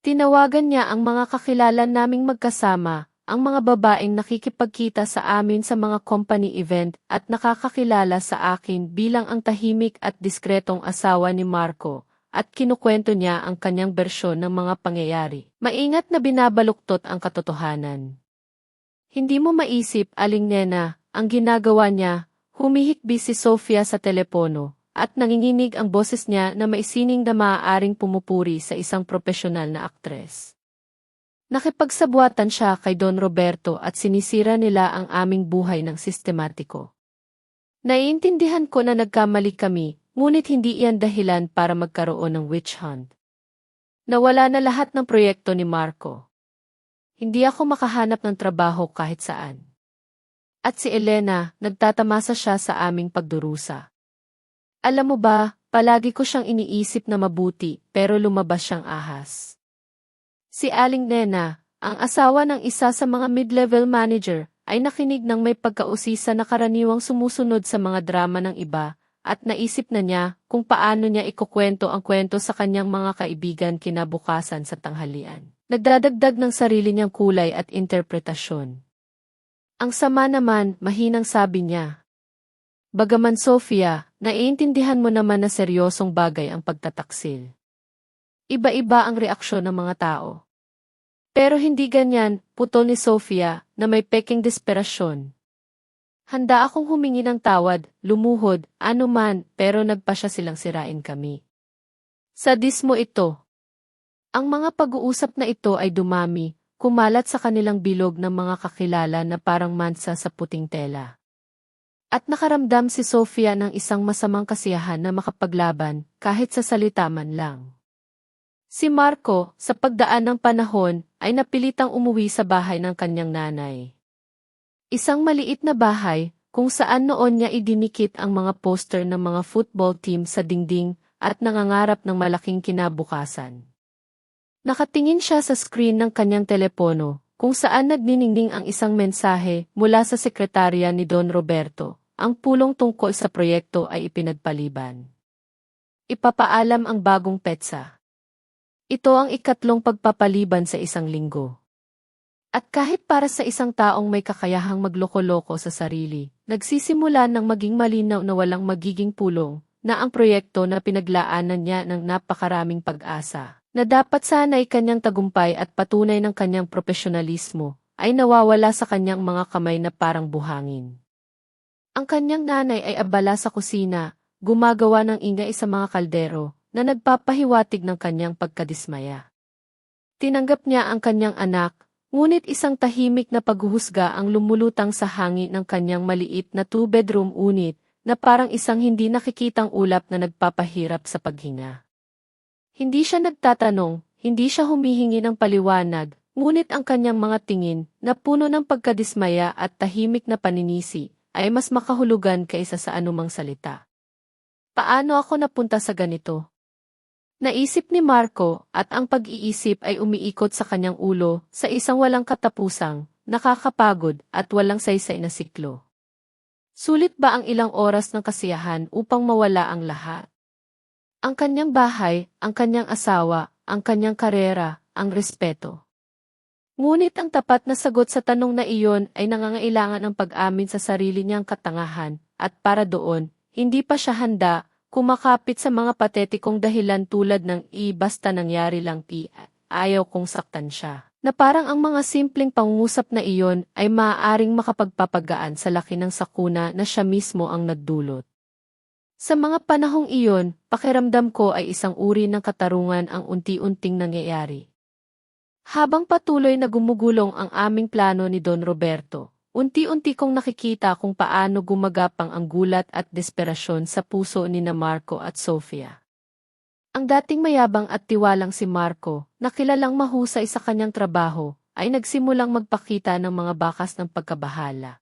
Tinawagan niya ang mga kakilala naming magkasama, ang mga babaeng nakikipagkita sa amin sa mga company event at nakakakilala sa akin bilang ang tahimik at diskretong asawa ni Marco, at kinukwento niya ang kanyang bersyon ng mga pangyayari. Maingat na binabaluktot ang katotohanan. Hindi mo maisip, Aling Nena, ang ginagawa niya, humihikbi si Sofia sa telepono, at nanginginig ang boses niya na maisining na maaaring pumupuri sa isang profesional na aktres. Nakipagsabuatan siya kay Don Roberto at sinisira nila ang aming buhay ng sistematiko. Naiintindihan ko na nagkamali kami, ngunit hindi iyan dahilan para magkaroon ng witch hunt. Nawala na lahat ng proyekto ni Marco. Hindi ako makahanap ng trabaho kahit saan. At si Elena, nagtatamasa siya sa aming pagdurusa. Alam mo ba, palagi ko siyang iniisip na mabuti, pero lumabas siyang ahas. Si Aling Nena, ang asawa ng isa sa mga mid-level manager, ay nakinig ng may pagkausisa na karaniwang sumusunod sa mga drama ng iba, at naisip na niya kung paano niya ikukwento ang kwento sa kanyang mga kaibigan kinabukasan sa tanghalian. Nagdadagdag ng sarili niyang kulay at interpretasyon. Ang sama naman, mahinang sabi niya. Bagaman Sofia, naiintindihan mo naman na seryosong bagay ang pagtataksil. Iba-iba ang reaksyon ng mga tao. Pero hindi ganyan, putol ni Sofia, na may peking desperasyon. Handa akong humingi ng tawad, lumuhod, anuman, pero nagpasya silang sirain kami. Sadismo ito. Ang mga pag-uusap na ito ay dumami, kumalat sa kanilang bilog ng mga kakilala na parang mansa sa puting tela. At nakaramdam si Sofia ng isang masamang kasiyahan na makapaglaban, kahit sa salita man lang. Si Marco, sa pagdaan ng panahon, ay napilitang umuwi sa bahay ng kanyang nanay. Isang maliit na bahay, kung saan noon niya idinikit ang mga poster ng mga football team sa dingding at nangangarap ng malaking kinabukasan. Nakatingin siya sa screen ng kanyang telepono, kung saan nagniningning ang isang mensahe mula sa sekretarya ni Don Roberto. Ang pulong tungkol sa proyekto ay ipinagpaliban. Ipapaalam ang bagong petsa. Ito ang ikatlong pagpapaliban sa isang linggo. At kahit para sa isang taong may kakayahang magloko-loko sa sarili, nagsisimula ng maging malinaw na walang magiging pulong, na ang proyekto na pinaglaanan niya ng napakaraming pag-asa, na dapat sana'y kanyang tagumpay at patunay ng kanyang profesionalismo, ay nawawala sa kanyang mga kamay na parang buhangin. Ang kanyang nanay ay abala sa kusina, gumagawa ng ingay sa mga kaldero, na nagpapahiwatig ng kanyang pagkadismaya. Tinanggap niya ang kanyang anak, ngunit isang tahimik na paghuhusga ang lumulutang sa hangin ng kanyang maliit na two-bedroom unit, na parang isang hindi nakikitang ulap na nagpapahirap sa paghinga. Hindi siya nagtatanong, hindi siya humihingi ng paliwanag, ngunit ang kanyang mga tingin, na puno ng pagkadismaya at tahimik na paninisi, ay mas makahulugan kaysa sa anumang salita. Paano ako napunta sa ganito? Naisip ni Marco, at ang pag-iisip ay umiikot sa kanyang ulo, sa isang walang katapusang, nakakapagod, at walang saysay na siklo. Sulit ba ang ilang oras ng kasiyahan upang mawala ang lahat? Ang kanyang bahay, ang kanyang asawa, ang kanyang karera, ang respeto. Ngunit ang tapat na sagot sa tanong na iyon ay nangangailangan ng pag-amin sa sarili niyang katangahan, at para doon, hindi pa siya handa, kumakapit sa mga patetikong dahilan tulad ng basta nangyari lang ayaw kong saktan siya. Na parang ang mga simpleng pangungusap na iyon ay maaaring makapagpapagaan sa laki ng sakuna na siya mismo ang nagdulot. Sa mga panahong iyon, pakiramdam ko ay isang uri ng katarungan ang unti-unting nangyayari. Habang patuloy na gumugulong ang aming plano ni Don Roberto, unti-unti kong nakikita kung paano gumagapang ang gulat at desperasyon sa puso ni na Marco at Sofia. Ang dating mayabang at tiwalang si Marco, na kilalang mahusay sa kanyang trabaho, ay nagsimulang magpakita ng mga bakas ng pagkabahala.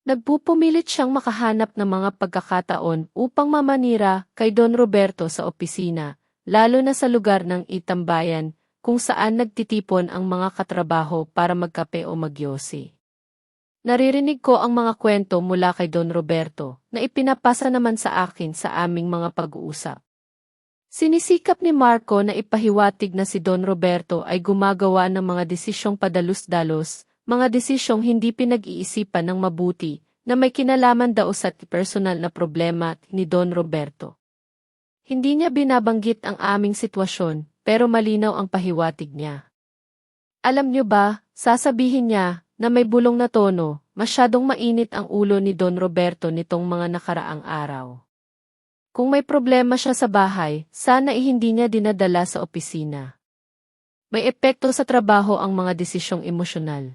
Nagpupumilit siyang makahanap ng mga pagkakataon upang mamanira kay Don Roberto sa opisina, lalo na sa lugar ng itambayan, kung saan nagtitipon ang mga katrabaho para magkape o magyosi. Naririnig ko ang mga kwento mula kay Don Roberto, na ipinapasa naman sa akin sa aming mga pag-uusap. Sinisikap ni Marco na ipahiwatig na si Don Roberto ay gumagawa ng mga desisyong padalus-dalos, mga desisyong hindi pinag-iisipan ng mabuti, na may kinalaman daw sa personal na problema ni Don Roberto. Hindi niya binabanggit ang aming sitwasyon, pero malinaw ang pahiwatig niya. Alam niyo ba, sasabihin niya, na may bulong na tono, masyadong mainit ang ulo ni Don Roberto nitong mga nakaraang araw. Kung may problema siya sa bahay, sana hindi niya dinadala sa opisina. May epekto sa trabaho ang mga desisyong emosyonal.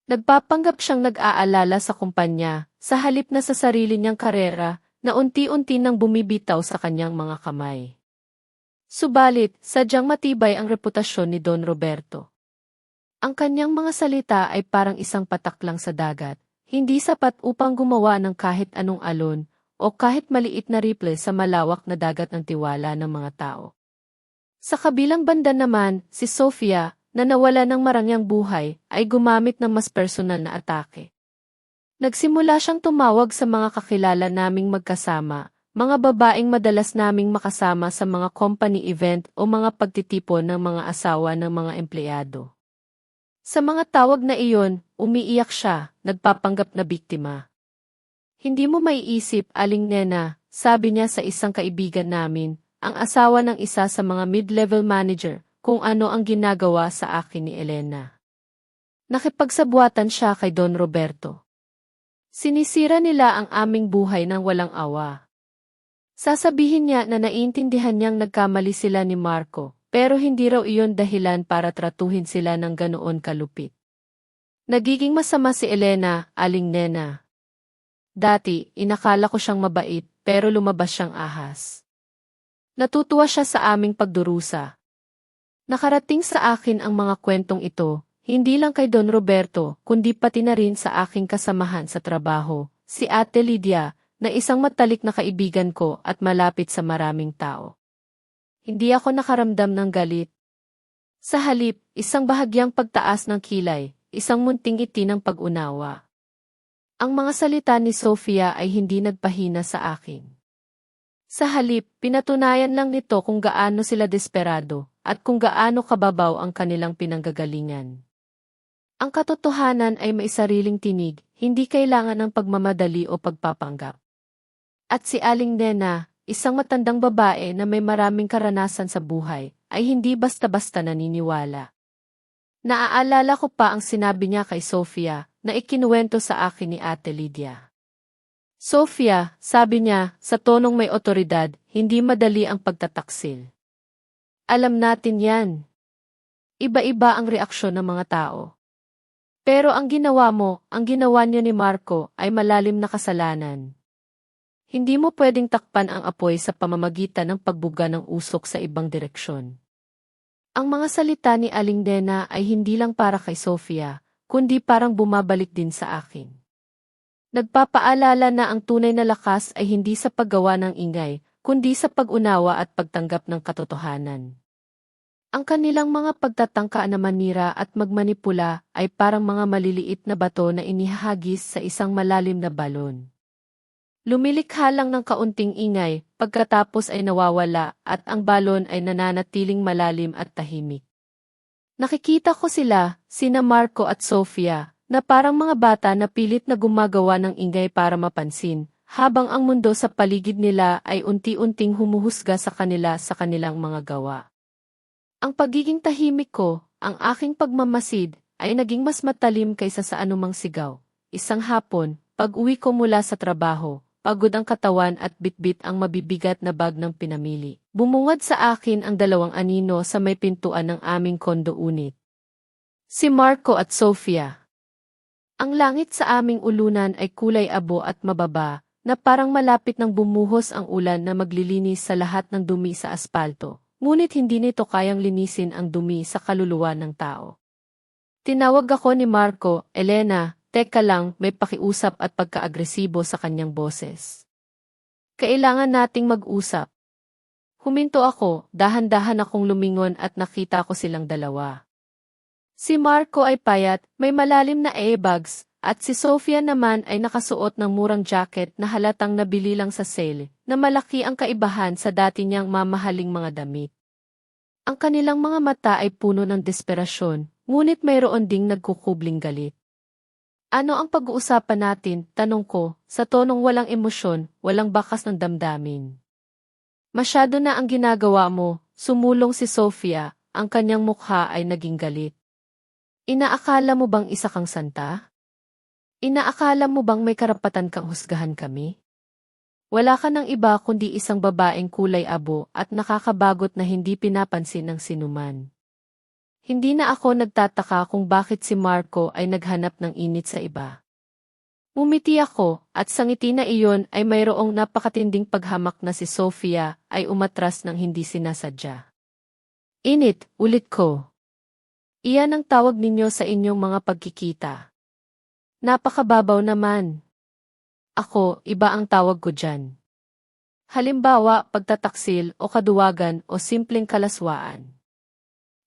Nagpapanggap siyang nag-aalala sa kumpanya, sa halip na sa sarili niyang karera, na unti-unti nang bumibitaw sa kanyang mga kamay. Subalit, sadyang matibay ang reputasyon ni Don Roberto. Ang kanyang mga salita ay parang isang patak lang sa dagat, hindi sapat upang gumawa ng kahit anong alon, o kahit maliit na ripple sa malawak na dagat ng tiwala ng mga tao. Sa kabilang banda naman, si Sofia, na nawala ng marangyang buhay, ay gumamit ng mas personal na atake. Nagsimula siyang tumawag sa mga kakilala naming magkasama, mga babaeng madalas naming makasama sa mga company event o mga pagtitipon ng mga asawa ng mga empleyado. Sa mga tawag na iyon, umiiyak siya, nagpapanggap na biktima. Hindi mo maiisip, Aling Nena, sabi niya sa isang kaibigan namin, ang asawa ng isa sa mga mid-level manager, kung ano ang ginagawa sa akin ni Elena. Nakipagsabuatan siya kay Don Roberto. Sinisira nila ang aming buhay ng walang awa. Sasabihin niya na naiintindihan niyang nagkamali sila ni Marco, pero hindi raw iyon dahilan para tratuhin sila ng ganoon kalupit. Nagiging masama si Elena, Aling Nena. Dati, inakala ko siyang mabait, pero lumabas siyang ahas. Natutuwa siya sa aming pagdurusa. Nakarating sa akin ang mga kwentong ito, hindi lang kay Don Roberto, kundi pati na rin sa aking kasamahan sa trabaho, si Ate Lydia, na isang matalik na kaibigan ko at malapit sa maraming tao. Hindi ako nakaramdam ng galit. Sa halip, isang bahagyang pagtaas ng kilay, isang munting ngiti ng pag-unawa. Ang mga salita ni Sofia ay hindi nagpahina sa akin. Sa halip, pinatunayan lang nito kung gaano sila desperado, at kung gaano kababaw ang kanilang pinanggagalingan. Ang katotohanan ay may sariling tinig, hindi kailangan ng pagmamadali o pagpapanggap. At si Aling Nena, isang matandang babae na may maraming karanasan sa buhay, ay hindi basta-basta naniniwala. Naaalala ko pa ang sinabi niya kay Sofia na ikinuwento sa akin ni Ate Lydia. Sofia, sabi niya, sa tonong may otoridad, hindi madali ang pagtataksil. Alam natin yan. Iba-iba ang reaksyon ng mga tao. Pero ang ginawa mo, ang ginawa niyo ni Marco, ay malalim na kasalanan. Hindi mo pwedeng takpan ang apoy sa pamamagitan ng pagbuga ng usok sa ibang direksyon. Ang mga salita ni Aling Dena ay hindi lang para kay Sofia, kundi parang bumabalik din sa akin. Nagpapaalala na ang tunay na lakas ay hindi sa paggawa ng ingay, kundi sa pag-unawa at pagtanggap ng katotohanan. Ang kanilang mga pagtatangka na manira at magmanipula ay parang mga maliliit na bato na inihahagis sa isang malalim na balon. Lumilikha lang ng kaunting ingay, pagkatapos ay nawawala at ang balon ay nananatiling malalim at tahimik. Nakikita ko sila, sina Marco at Sofia, na parang mga bata na pilit na gumagawa ng ingay para mapansin, habang ang mundo sa paligid nila ay unti-unting humuhusga sa kanila sa kanilang mga gawa. Ang pagiging tahimik ko, ang aking pagmamasid, ay naging mas matalim kaysa sa anumang sigaw. Isang hapon, pag-uwi ko mula sa trabaho, pagod ang katawan at bitbit ang mabibigat na bag ng pinamili. Bumungad sa akin ang dalawang anino sa may pintuan ng aming kondo unit. Si Marco at Sofia. Ang langit sa aming ulunan ay kulay abo at mababa, na parang malapit nang bumuhos ang ulan na maglilinis sa lahat ng dumi sa aspalto, ngunit hindi nito kayang linisin ang dumi sa kaluluwa ng tao. Tinawag ako ni Marco, Elena, teka lang, may pakiusap at pagka-agresibo sa kanyang boses. Kailangan nating mag-usap. Huminto ako, dahan-dahan akong lumingon at nakita ko silang dalawa. Si Marco ay payat, may malalim na earbags, at si Sofia naman ay nakasuot ng murang jacket na halatang nabili lang sa sale, na malaki ang kaibahan sa dati niyang mamahaling mga damit. Ang kanilang mga mata ay puno ng desperasyon, ngunit mayroon ding nagkukubling galit. Ano ang pag-uusapan natin, tanong ko, sa tonong walang emosyon, walang bakas ng damdamin. Masyado na ang ginagawa mo, sumulong si Sofia, ang kanyang mukha ay naging galit. Inaakala mo bang isa kang santa? Inaakala mo bang may karapatan kang husgahan kami? Wala ka ng iba kundi isang babaeng kulay abo at nakakabagot na hindi pinapansin ng sinuman. Hindi na ako nagtataka kung bakit si Marco ay naghanap ng init sa iba. Umiti ako at sa ngiti na iyon ay mayroong napakatinding paghamak na si Sofia ay umatras ng hindi sinasadya. Init, ulit ko. Iyan ang tawag ninyo sa inyong mga pagkikita. Napakababaw naman. Ako, iba ang tawag ko dyan. Halimbawa, pagtataksil o kaduwagan o simpleng kalaswaan.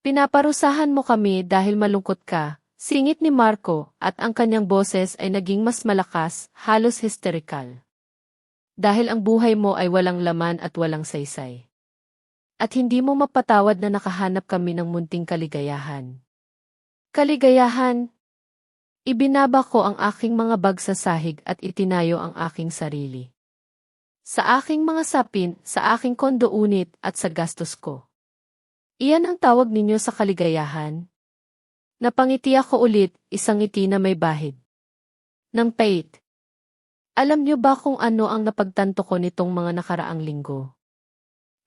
Pinaparusahan mo kami dahil malungkot ka, singit ni Marco at ang kanyang boses ay naging mas malakas, halos hysterical. Dahil ang buhay mo ay walang laman at walang saysay. At hindi mo mapatawad na nakahanap kami ng munting kaligayahan. Kaligayahan? Ibinaba ko ang aking mga bag sa sahig at itinayo ang aking sarili. Sa aking mga sapin, sa aking kondo unit at sa gastos ko. Iyan ang tawag ninyo sa kaligayahan? Napangiti ako ulit, isang ngiti na may bahid. Ng pait. Alam niyo ba kung ano ang napagtanto ko nitong mga nakaraang linggo?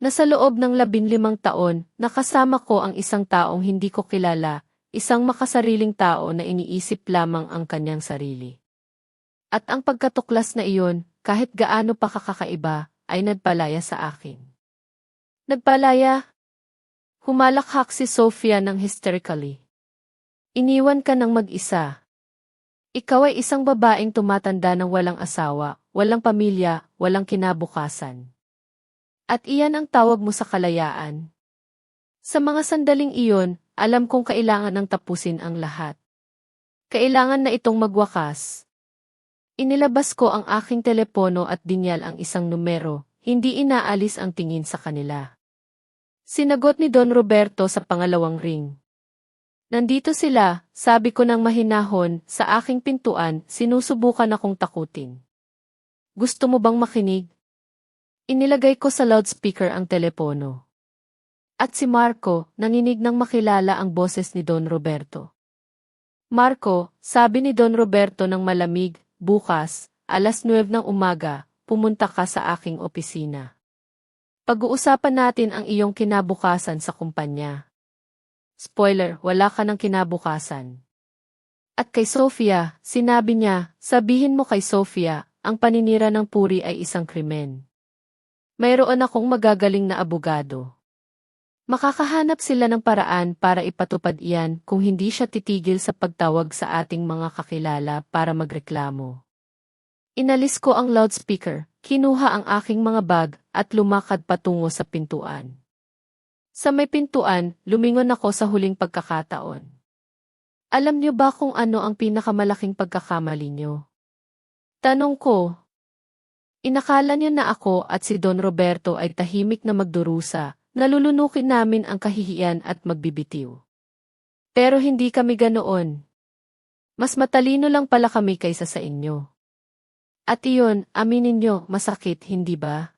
Na sa loob ng 15 taon, nakasama ko ang isang taong hindi ko kilala, isang makasariling tao na iniisip lamang ang kanyang sarili. At ang pagkatuklas na iyon, kahit gaano pa kakaiba, ay nagpalaya sa akin. Nagpalaya? Humalakhak si Sofia ng hysterically. Iniwan ka ng mag-isa. Ikaw ay isang babaeng tumatanda ng walang asawa, walang pamilya, walang kinabukasan. At iyan ang tawag mo sa kalayaan. Sa mga sandaling iyon, alam kong kailangan ng tapusin ang lahat. Kailangan na itong magwakas. Inilabas ko ang aking telepono at dinyal ang isang numero, hindi inaalis ang tingin sa kanila. Sinagot ni Don Roberto sa pangalawang ring. Nandito sila, sabi ko ng mahinahon, sa aking pintuan, sinusubukan akong takutin. Gusto mo bang makinig? Inilagay ko sa loudspeaker ang telepono. At si Marco, nanginig nang makilala ang boses ni Don Roberto. Marco, sabi ni Don Roberto ng malamig, bukas, alas 9 ng umaga, pumunta ka sa aking opisina. Pag-uusapan natin ang iyong kinabukasan sa kumpanya. Spoiler, wala ka ng kinabukasan. At kay Sofia, sinabi niya, sabihin mo kay Sofia, ang paninira ng puri ay isang krimen. Mayroon akong magagaling na abogado. Makakahanap sila ng paraan para ipatupad iyan kung hindi siya titigil sa pagtawag sa ating mga kakilala para magreklamo. Inalis ko ang loudspeaker, kinuha ang aking mga bag at lumakad patungo sa pintuan. Sa may pintuan, lumingon ako sa huling pagkakataon. Alam niyo ba kung ano ang pinakamalaking pagkakamali niyo? Tanong ko. Inakala niyo na ako at si Don Roberto ay tahimik na magdurusa, nalulunukin namin ang kahihiyan at magbibitiw. Pero hindi kami ganoon. Mas matalino lang pala kami kaysa sa inyo. At iyon, aminin niyo, masakit, hindi ba?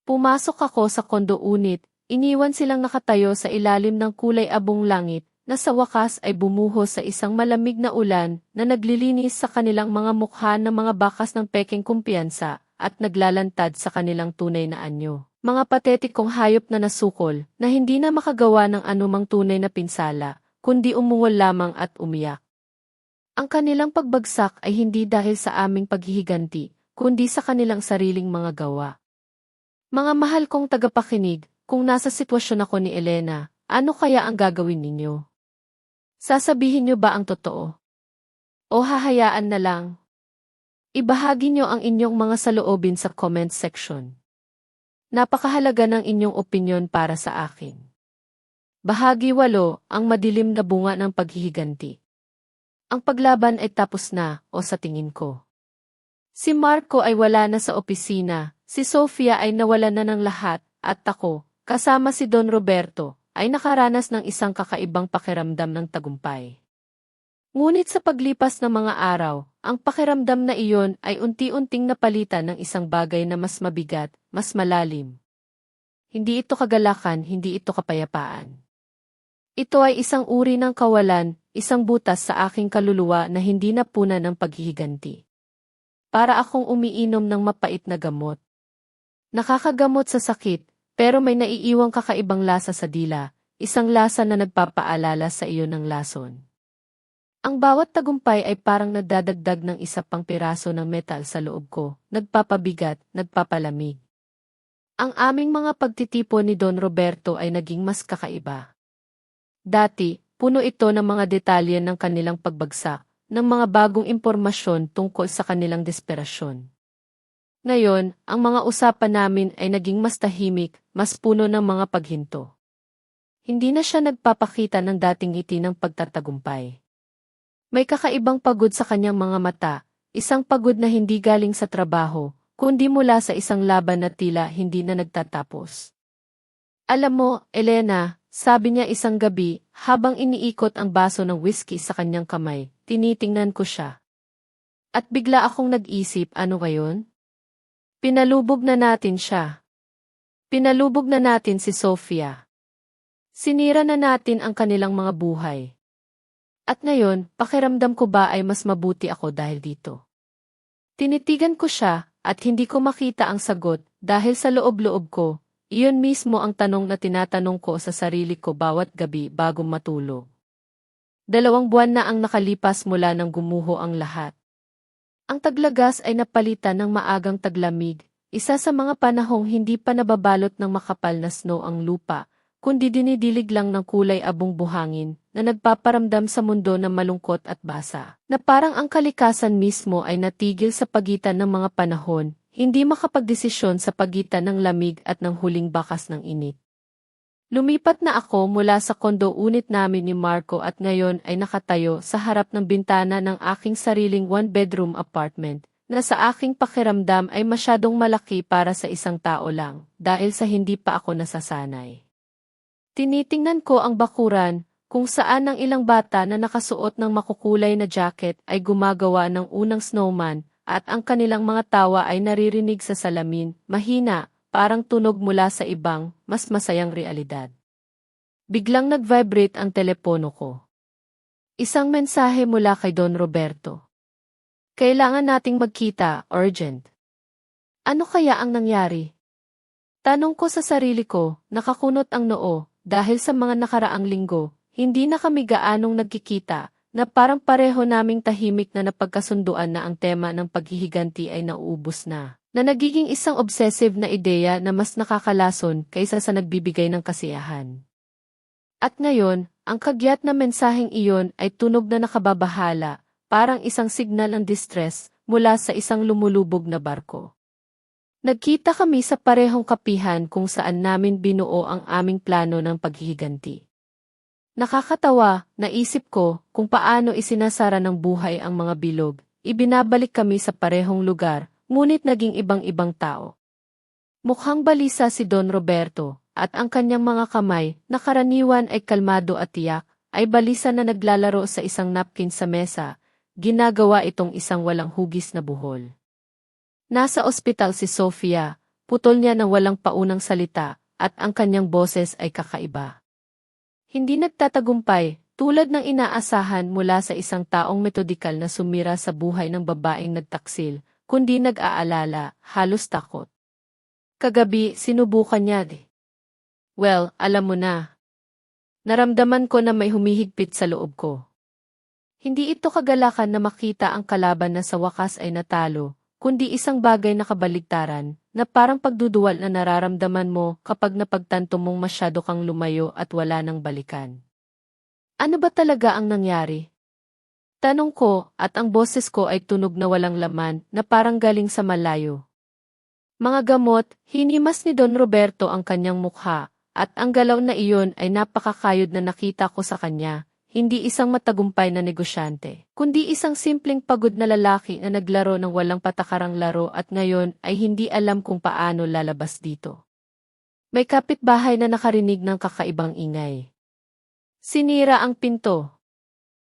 Pumasok ako sa kondo unit, iniwan silang nakatayo sa ilalim ng kulay abong langit, na sa wakas ay bumuhos sa isang malamig na ulan na naglilinis sa kanilang mga mukha ng mga bakas ng pekeng kumpiyansa at naglalantad sa kanilang tunay na anyo. Mga patetikong hayop na nasukol na hindi na makagawa ng anumang tunay na pinsala, kundi umungol lamang at umiyak. Ang kanilang pagbagsak ay hindi dahil sa aming paghihiganti, kundi sa kanilang sariling mga gawa. Mga mahal kong tagapakinig, kung nasa sitwasyon ako ni Elena, ano kaya ang gagawin ninyo? Sasabihin niyo ba ang totoo? O hahayaan na lang? Ibahagi niyo ang inyong mga saloobin sa comment section. Napakahalaga ng inyong opinyon para sa akin. Bahagi 8, ang madilim na bunga ng paghihiganti. Ang paglaban ay tapos na, o sa tingin ko. Si Marco ay wala na sa opisina, si Sofia ay nawala na ng lahat, at ako, kasama si Don Roberto, ay nakaranas ng isang kakaibang pakiramdam ng tagumpay. Ngunit sa paglipas ng mga araw, ang pakiramdam na iyon ay unti-unting napalitan ng isang bagay na mas mabigat, mas malalim. Hindi ito kagalakan, hindi ito kapayapaan. Ito ay isang uri ng kawalan, isang butas sa aking kaluluwa na hindi napunan ng paghihiganti. Para akong umiinom ng mapait na gamot. Nakakagamot sa sakit, pero may naiiwang kakaibang lasa sa dila, isang lasa na nagpapaalala sa iyo ng lason. Ang bawat tagumpay ay parang nadadagdag ng isa pang piraso ng metal sa loob ko, nagpapabigat, nagpapalamig. Ang aming mga pagtitipon ni Don Roberto ay naging mas kakaiba. Dati, puno ito ng mga detalye ng kanilang pagbagsak, ng mga bagong impormasyon tungkol sa kanilang desperasyon. Ngayon, ang mga usapan namin ay naging mas tahimik, mas puno ng mga paghinto. Hindi na siya nagpapakita ng dating ngiti ng pagtatagumpay. May kakaibang pagod sa kanyang mga mata, isang pagod na hindi galing sa trabaho, kundi mula sa isang laban na tila hindi na nagtatapos. Alam mo, Elena, sabi niya isang gabi, habang iniikot ang baso ng whiskey sa kanyang kamay, tinitingnan ko siya. At bigla akong nag-isip, ano ngayon? Pinalubog na natin siya. Pinalubog na natin si Sofia. Sinira na natin ang kanilang mga buhay. At ngayon, pakiramdam ko ba ay mas mabuti ako dahil dito? Tinitigan ko siya, at hindi ko makita ang sagot, dahil sa loob-loob ko, iyon mismo ang tanong na tinatanong ko sa sarili ko bawat gabi bago matulog. 2 buwan na ang nakalipas mula nang gumuho ang lahat. Ang taglagas ay napalitan ng maagang taglamig, isa sa mga panahong hindi pa nababalot ng makapal na snow ang lupa, kundi dinidilig lang ng kulay abong buhangin na nagpaparamdam sa mundo ng malungkot at basa, na parang ang kalikasan mismo ay natigil sa pagitan ng mga panahon, hindi makapagdesisyon sa pagitan ng lamig at ng huling bakas ng init. Lumipat na ako mula sa kondo unit namin ni Marco at ngayon ay nakatayo sa harap ng bintana ng aking sariling one-bedroom apartment, na sa aking pakiramdam ay masyadong malaki para sa isang tao lang, dahil sa hindi pa ako nasasanay. Tinitingnan ko ang bakuran, kung saan ang ilang bata na nakasuot ng makukulay na jacket ay gumagawa ng unang snowman, at ang kanilang mga tawa ay naririnig sa salamin, mahina, parang tunog mula sa ibang, mas masayang realidad. Biglang nag-vibrate ang telepono ko. Isang mensahe mula kay Don Roberto. Kailangan nating magkita, urgent. Ano kaya ang nangyari? Tanong ko sa sarili ko, nakakunot ang noo, dahil sa mga nakaraang linggo, hindi na kami gaanong nagkikita, na parang pareho naming tahimik na napagkasunduan na ang tema ng paghihiganti ay nauubos na nagiging isang obsessive na ideya na mas nakakalason kaysa sa nagbibigay ng kasiyahan. At ngayon, ang kagyat na mensaheng iyon ay tunog na nakababahala, parang isang signal ng distress mula sa isang lumulubog na barko. Nagkita kami sa parehong kapihan kung saan namin binuo ang aming plano ng paghihiganti. Nakakatawa, naisip ko kung paano isinasara ng buhay ang mga bilog, ibinabalik kami sa parehong lugar, ngunit naging ibang-ibang tao. Mukhang balisa si Don Roberto, at ang kanyang mga kamay, na karaniwan ay kalmado at tiyak, ay balisa na naglalaro sa isang napkin sa mesa, ginagawa itong isang walang hugis na buhol. Nasa ospital si Sofia, putol niya ng walang paunang salita, at ang kanyang boses ay kakaiba. Hindi nagtatagumpay, tulad ng inaasahan mula sa isang taong metodikal na sumira sa buhay ng babaeng nagtaksil, kundi nag-aalala, halos takot. Kagabi, sinubukan niya Well, alam mo na. Naramdaman ko na may humihigpit sa loob ko. Hindi ito kagalakan na makita ang kalaban na sa wakas ay natalo, kundi isang bagay na kabaligtaran, na parang pagduduwal na nararamdaman mo kapag napagtanto mong masyado kang lumayo at wala nang balikan. Ano ba talaga ang nangyari? Tanong ko, at ang boses ko ay tunog na walang laman na parang galing sa malayo. Mga gamot, hinimas ni Don Roberto ang kanyang mukha, at ang galaw na iyon ay napakakayod na nakita ko sa kanya, hindi isang matagumpay na negosyante, kundi isang simpleng pagod na lalaki na naglaro ng walang patakarang laro at ngayon ay hindi alam kung paano lalabas dito. May kapitbahay na nakarinig ng kakaibang ingay. Sinira ang pinto.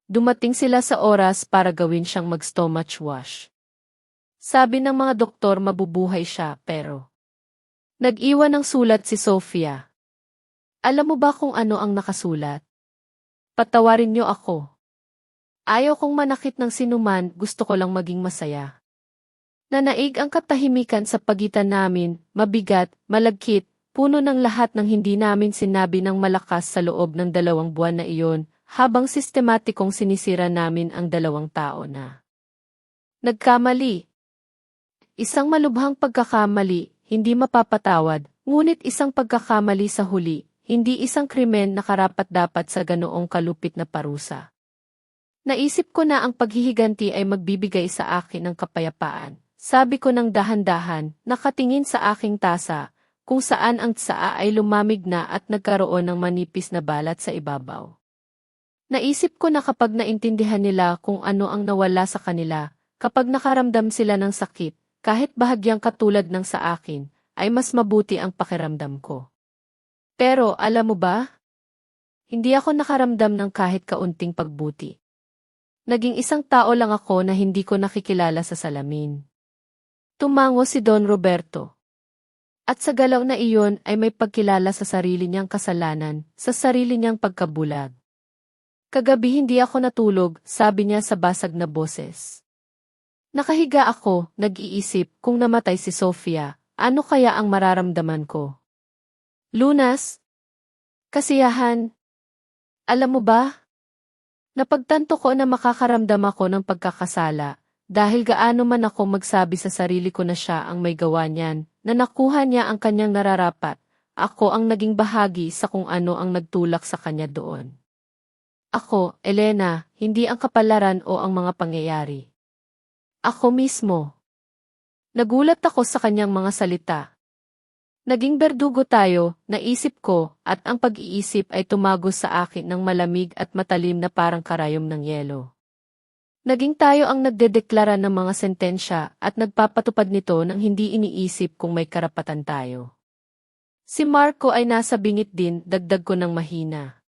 Dumating sila sa oras para gawin siyang mag-stomach wash. Sabi ng mga doktor mabubuhay siya pero nag-iwan ng sulat si Sofia. Alam mo ba kung ano ang nakasulat? Patawarin niyo ako. Ayaw kong manakit ng sinuman, gusto ko lang maging masaya. Nanaig ang katahimikan sa pagitan namin, mabigat, malagkit, puno ng lahat ng hindi namin sinabi ng malakas sa loob ng 2 buwan na iyon, habang sistematikong sinisira namin ang 2 tao na nagkamali. Isang malubhang pagkakamali, hindi mapapatawad, ngunit isang pagkakamali sa huli, hindi isang krimen na karapat-dapat sa ganoong kalupit na parusa. Naisip ko na ang paghihiganti ay magbibigay sa akin ng kapayapaan. Sabi ko ng dahan-dahan, nakatingin sa aking tasa, kung saan ang tsaa ay lumamig na at nagkaroon ng manipis na balat sa ibabaw. Naisip ko na kapag naintindihan nila kung ano ang nawala sa kanila, kapag nakaramdam sila ng sakit, kahit bahagyang katulad ng sa akin, ay mas mabuti ang pakiramdam ko. Pero alam mo ba? Hindi ako nakaramdam ng kahit kaunting pagbuti. Naging isang tao lang ako na hindi ko nakikilala sa salamin. Tumango si Don Roberto. At sa galaw na iyon ay may pagkilala sa sarili niyang kasalanan, sa sarili niyang pagkabulag. Kagabi hindi ako natulog, sabi niya sa basag na boses. Nakahiga ako, nag-iisip, kung namatay si Sofia, ano kaya ang mararamdaman ko? Lunas? Kasiyahan? Alam mo ba? Napagtanto ko na makakaramdam ako ng pagkakasala, dahil gaano man ako magsabi sa sarili ko na siya ang may gawa niyan, na nakuha niya ang kanyang nararapat, ako ang naging bahagi sa kung ano ang nagtulak sa kanya doon. Ako, Elena, hindi ang kapalaran o ang mga pangyayari. Ako mismo. Nagulat ako sa kanyang mga salita. Naging berdugo tayo, naisip ko, at ang pag-iisip ay tumagos sa akin ng malamig at matalim na parang karayom ng yelo. Naging tayo ang nagdedeklara ng mga sentensya at nagpapatupad nito nang hindi iniisip kung may karapatan tayo. Si Marco ay nasa bingit din, dagdag ko ng mahina.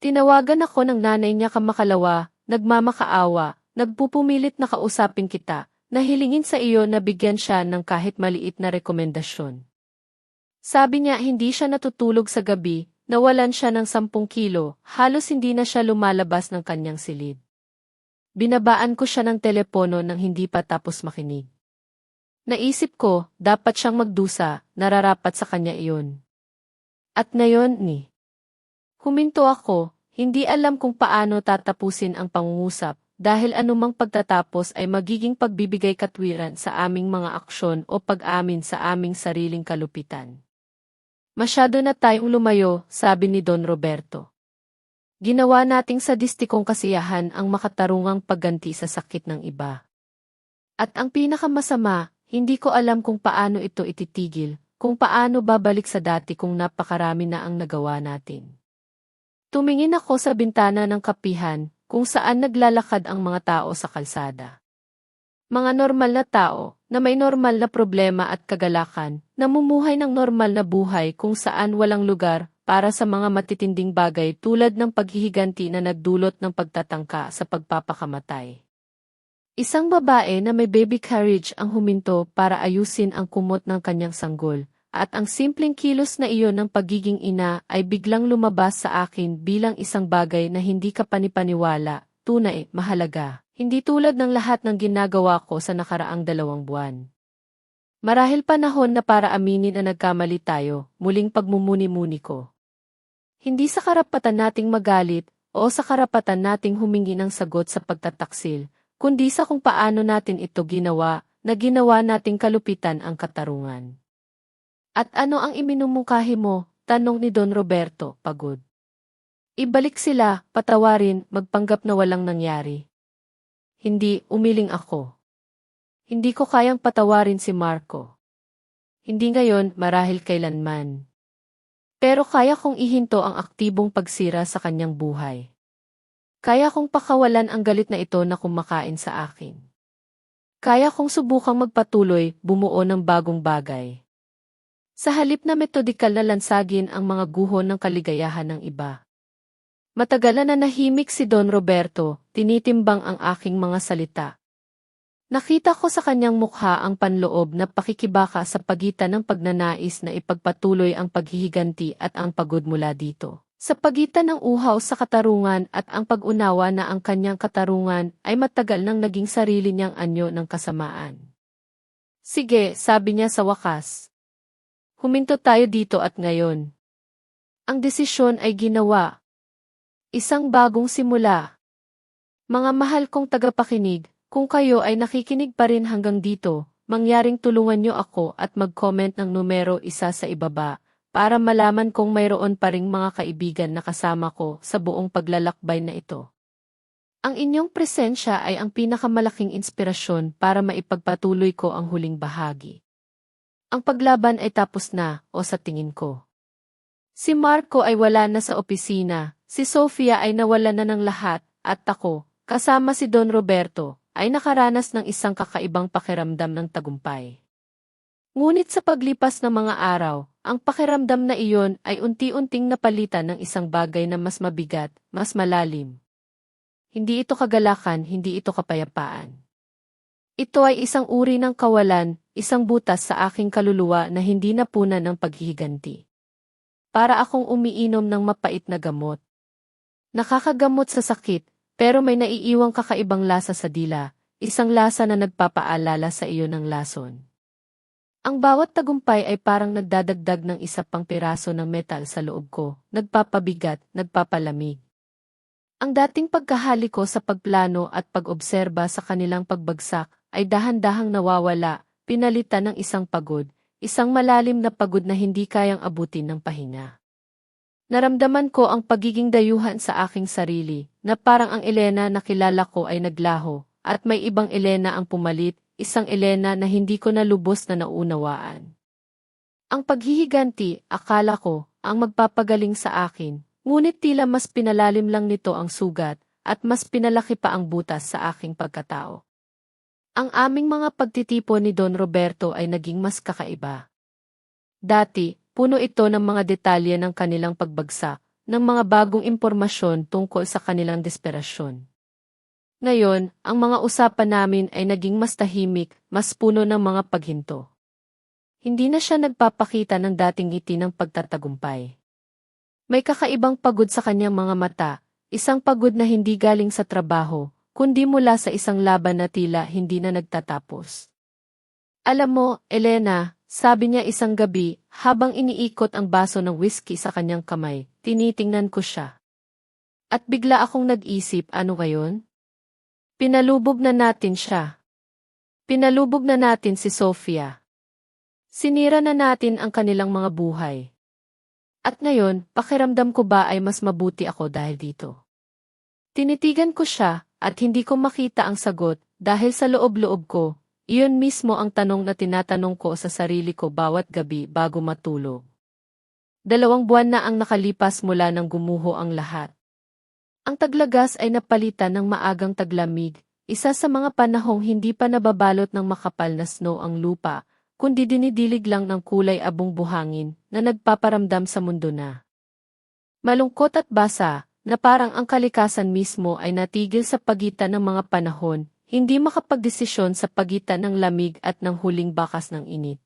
Tinawagan ako ng nanay niya kamakalawa, nagmamakaawa, nagpupumilit na kausapin kita, na hilingin sa iyo na bigyan siya ng kahit maliit na rekomendasyon. Sabi niya hindi siya natutulog sa gabi, nawalan siya ng 10 kilo, halos hindi na siya lumalabas ng kanyang silid. Binabaan ko siya ng telepono nang hindi pa tapos makinig. Naisip ko, dapat siyang magdusa, nararapat sa kanya iyon. At ngayon huminto ako, hindi alam kung paano tatapusin ang pangungusap, dahil anumang pagtatapos ay magiging pagbibigay katwiran sa aming mga aksyon o pag-amin sa aming sariling kalupitan. Masyado na tayong lumayo, sabi ni Don Roberto. Ginawa nating sadistikong kasiyahan ang makatarungang pagganti sa sakit ng iba. At ang pinakamasama, hindi ko alam kung paano ito ititigil, kung paano babalik sa dati kung napakarami na ang nagawa natin. Tumingin ako sa bintana ng kapihan, kung saan naglalakad ang mga tao sa kalsada. Mga normal na tao, na may normal na problema at kagalakan, namumuhay ng normal na buhay kung saan walang lugar para sa mga matitinding bagay tulad ng paghihiganti na nagdulot ng pagtatangka sa pagpapakamatay. Isang babae na may baby carriage ang huminto para ayusin ang kumot ng kanyang sanggol, at ang simpleng kilos na iyon ng pagiging ina ay biglang lumabas sa akin bilang isang bagay na hindi kapanipaniwala, tunay, mahalaga, hindi tulad ng lahat ng ginagawa ko sa nakaraang 2 buwan. Marahil panahon na para aminin na nagkamali tayo, muling pagmumuni-muni ko. Hindi sa karapatan nating magalit, o sa karapatan nating humingi ng sagot sa pagtataksil, kundi sa kung paano natin ito ginawa, na ginawa nating kalupitan ang katarungan. At ano ang iminumungkahi mo? Tanong ni Don Roberto, pagod. Ibalik sila, patawarin, magpanggap na walang nangyari. Hindi, umiling ako. Hindi ko kayang patawarin si Marco. Hindi ngayon, marahil kailanman. Pero kaya kong ihinto ang aktibong pagsira sa kanyang buhay. Kaya kong pakawalan ang galit na ito na kumakain sa akin. Kaya kong subukang magpatuloy, bumuo ng bagong bagay. Sa halip na metodikal na lansagin ang mga guho ng kaligayahan ng iba. Matagal na nanahimik si Don Roberto, tinitimbang ang aking mga salita. Nakita ko sa kanyang mukha ang panloob na pakikibaka sa pagitan ng pagnanais na ipagpatuloy ang paghihiganti at ang pagod mula dito. Sa pagitan ng uhaw sa katarungan at ang pag-unawa na ang kanyang katarungan ay matagal nang naging sarili niyang anyo ng kasamaan. Sige, sabi niya sa wakas. Huminto tayo dito at ngayon. Ang desisyon ay ginawa. Isang bagong simula. Mga mahal kong tagapakinig, kung kayo ay nakikinig pa rin hanggang dito, mangyaring tulungan niyo ako at mag-comment ng numero 1 sa ibaba, para malaman kung mayroon pa ring mga kaibigan na kasama ko sa buong paglalakbay na ito. Ang inyong presensya ay ang pinakamalaking inspirasyon para maipagpatuloy ko ang huling bahagi. Ang paglaban ay tapos na, o sa tingin ko. Si Marco ay wala na sa opisina, si Sofia ay nawala na ng lahat, at ako, kasama si Don Roberto, ay nakaranas ng isang kakaibang pakiramdam ng tagumpay. Ngunit sa paglipas ng mga araw, ang pakiramdam na iyon ay unti-unting napalitan ng isang bagay na mas mabigat, mas malalim. Hindi ito kagalakan, hindi ito kapayapaan. Ito ay isang uri ng kawalan, isang butas sa aking kaluluwa na hindi napunan ng paghihiganti. Para akong umiinom ng mapait na gamot. Nakakagamot sa sakit, pero may naiiwang kakaibang lasa sa dila, isang lasa na nagpapaalala sa iyo ng lason. Ang bawat tagumpay ay parang nagdadagdag ng isa pang piraso ng metal sa loob ko, nagpapabigat, nagpapalamig. Ang dating pagkahali ko sa pagplano at pag-obserba sa kanilang pagbagsak ay dahan-dahang nawawala, pinalitan ng isang pagod, isang malalim na pagod na hindi kayang abutin ng pahinga. Naramdaman ko ang pagiging dayuhan sa aking sarili, na parang ang Elena na kilala ko ay naglaho, at may ibang Elena ang pumalit, isang Elena na hindi ko na lubos na naunawaan. Ang paghihiganti, akala ko, ang magpapagaling sa akin, ngunit tila mas pinalalim lang nito ang sugat, at mas pinalaki pa ang butas sa aking pagkatao. Ang aming mga pagtitipon ni Don Roberto ay naging mas kakaiba. Dati, puno ito ng mga detalye ng kanilang pagbagsak, ng mga bagong impormasyon tungkol sa kanilang desperasyon. Ngayon, ang mga usapan namin ay naging mas tahimik, mas puno ng mga paghinto. hindi na siya nagpapakita ng dating ngiti ng pagtatagumpay. May kakaibang pagod sa kanyang mga mata, isang pagod na hindi galing sa trabaho, kundi mula sa isang laban na tila hindi na nagtatapos. Alam mo, Elena, sabi niya isang gabi, habang iniikot ang baso ng whiskey sa kanyang kamay, tinitingnan ko siya. At bigla akong nag-isip, ano ngayon? Pinalubog na natin siya. Pinalubog na natin si Sofia. Sinira na natin ang kanilang mga buhay. At ngayon, pakiramdam ko ba ay mas mabuti ako dahil dito? Tinitigan ko siya, at hindi ko makita ang sagot, dahil sa loob-loob ko, iyon mismo ang tanong na tinatanong ko sa sarili ko bawat gabi bago matulog. 2 buwan na ang nakalipas mula nang gumuho ang lahat. Ang taglagas ay napalitan ng maagang taglamig, isa sa mga panahong hindi pa nababalot ng makapal na snow ang lupa, kundi dinidilig lang ng kulay abong buhangin na nagpaparamdam sa mundo na malungkot at basa, na parang ang kalikasan mismo ay natigil sa pagitan ng mga panahon, hindi makapagdesisyon sa pagitan ng lamig at ng huling bakas ng init.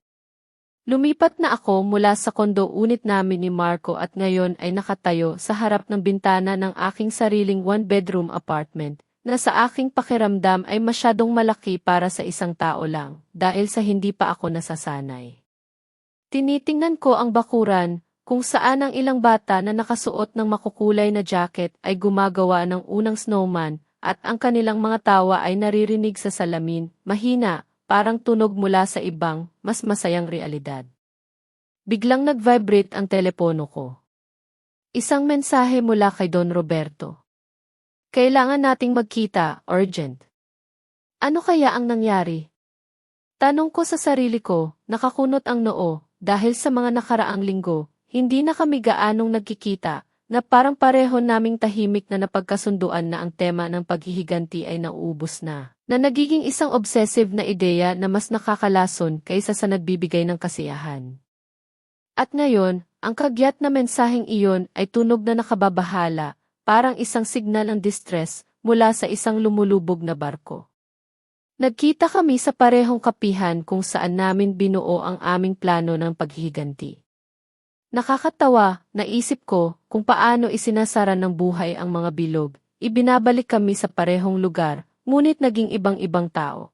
Lumipat na ako mula sa kondo unit namin ni Marco at ngayon ay nakatayo sa harap ng bintana ng aking sariling one-bedroom apartment, na sa aking pakiramdam ay masyadong malaki para sa isang tao lang, dahil sa hindi pa ako nasasanay. Tinitingnan ko ang bakuran, kung saan ang ilang bata na nakasuot ng makukulay na jacket ay gumagawa ng unang snowman, at ang kanilang mga tawa ay naririnig sa salamin, mahina, parang tunog mula sa ibang, mas masayang realidad. Biglang nag-vibrate ang telepono ko. Isang mensahe mula kay Don Roberto. Kailangan nating magkita, urgent. Ano kaya ang nangyari? Tanong ko sa sarili ko, nakakunot ang noo, dahil sa mga nakaraang linggo, hindi na kami gaanong nagkikita, na parang pareho naming tahimik na napagkasunduan na ang tema ng paghihiganti ay nauubos na nagiging isang obsessive na ideya na mas nakakalason kaysa sa nagbibigay ng kasiyahan. At ngayon, ang kagyat na mensaheng iyon ay tunog na nakababahala, parang isang signal ng distress mula sa isang lumulubog na barko. Nagkita kami sa parehong kapihan kung saan namin binuo ang aming plano ng paghihiganti. Nakakatawa, naisip ko, kung paano isinasara ng buhay ang mga bilog, ibinabalik kami sa parehong lugar, ngunit naging ibang-ibang tao.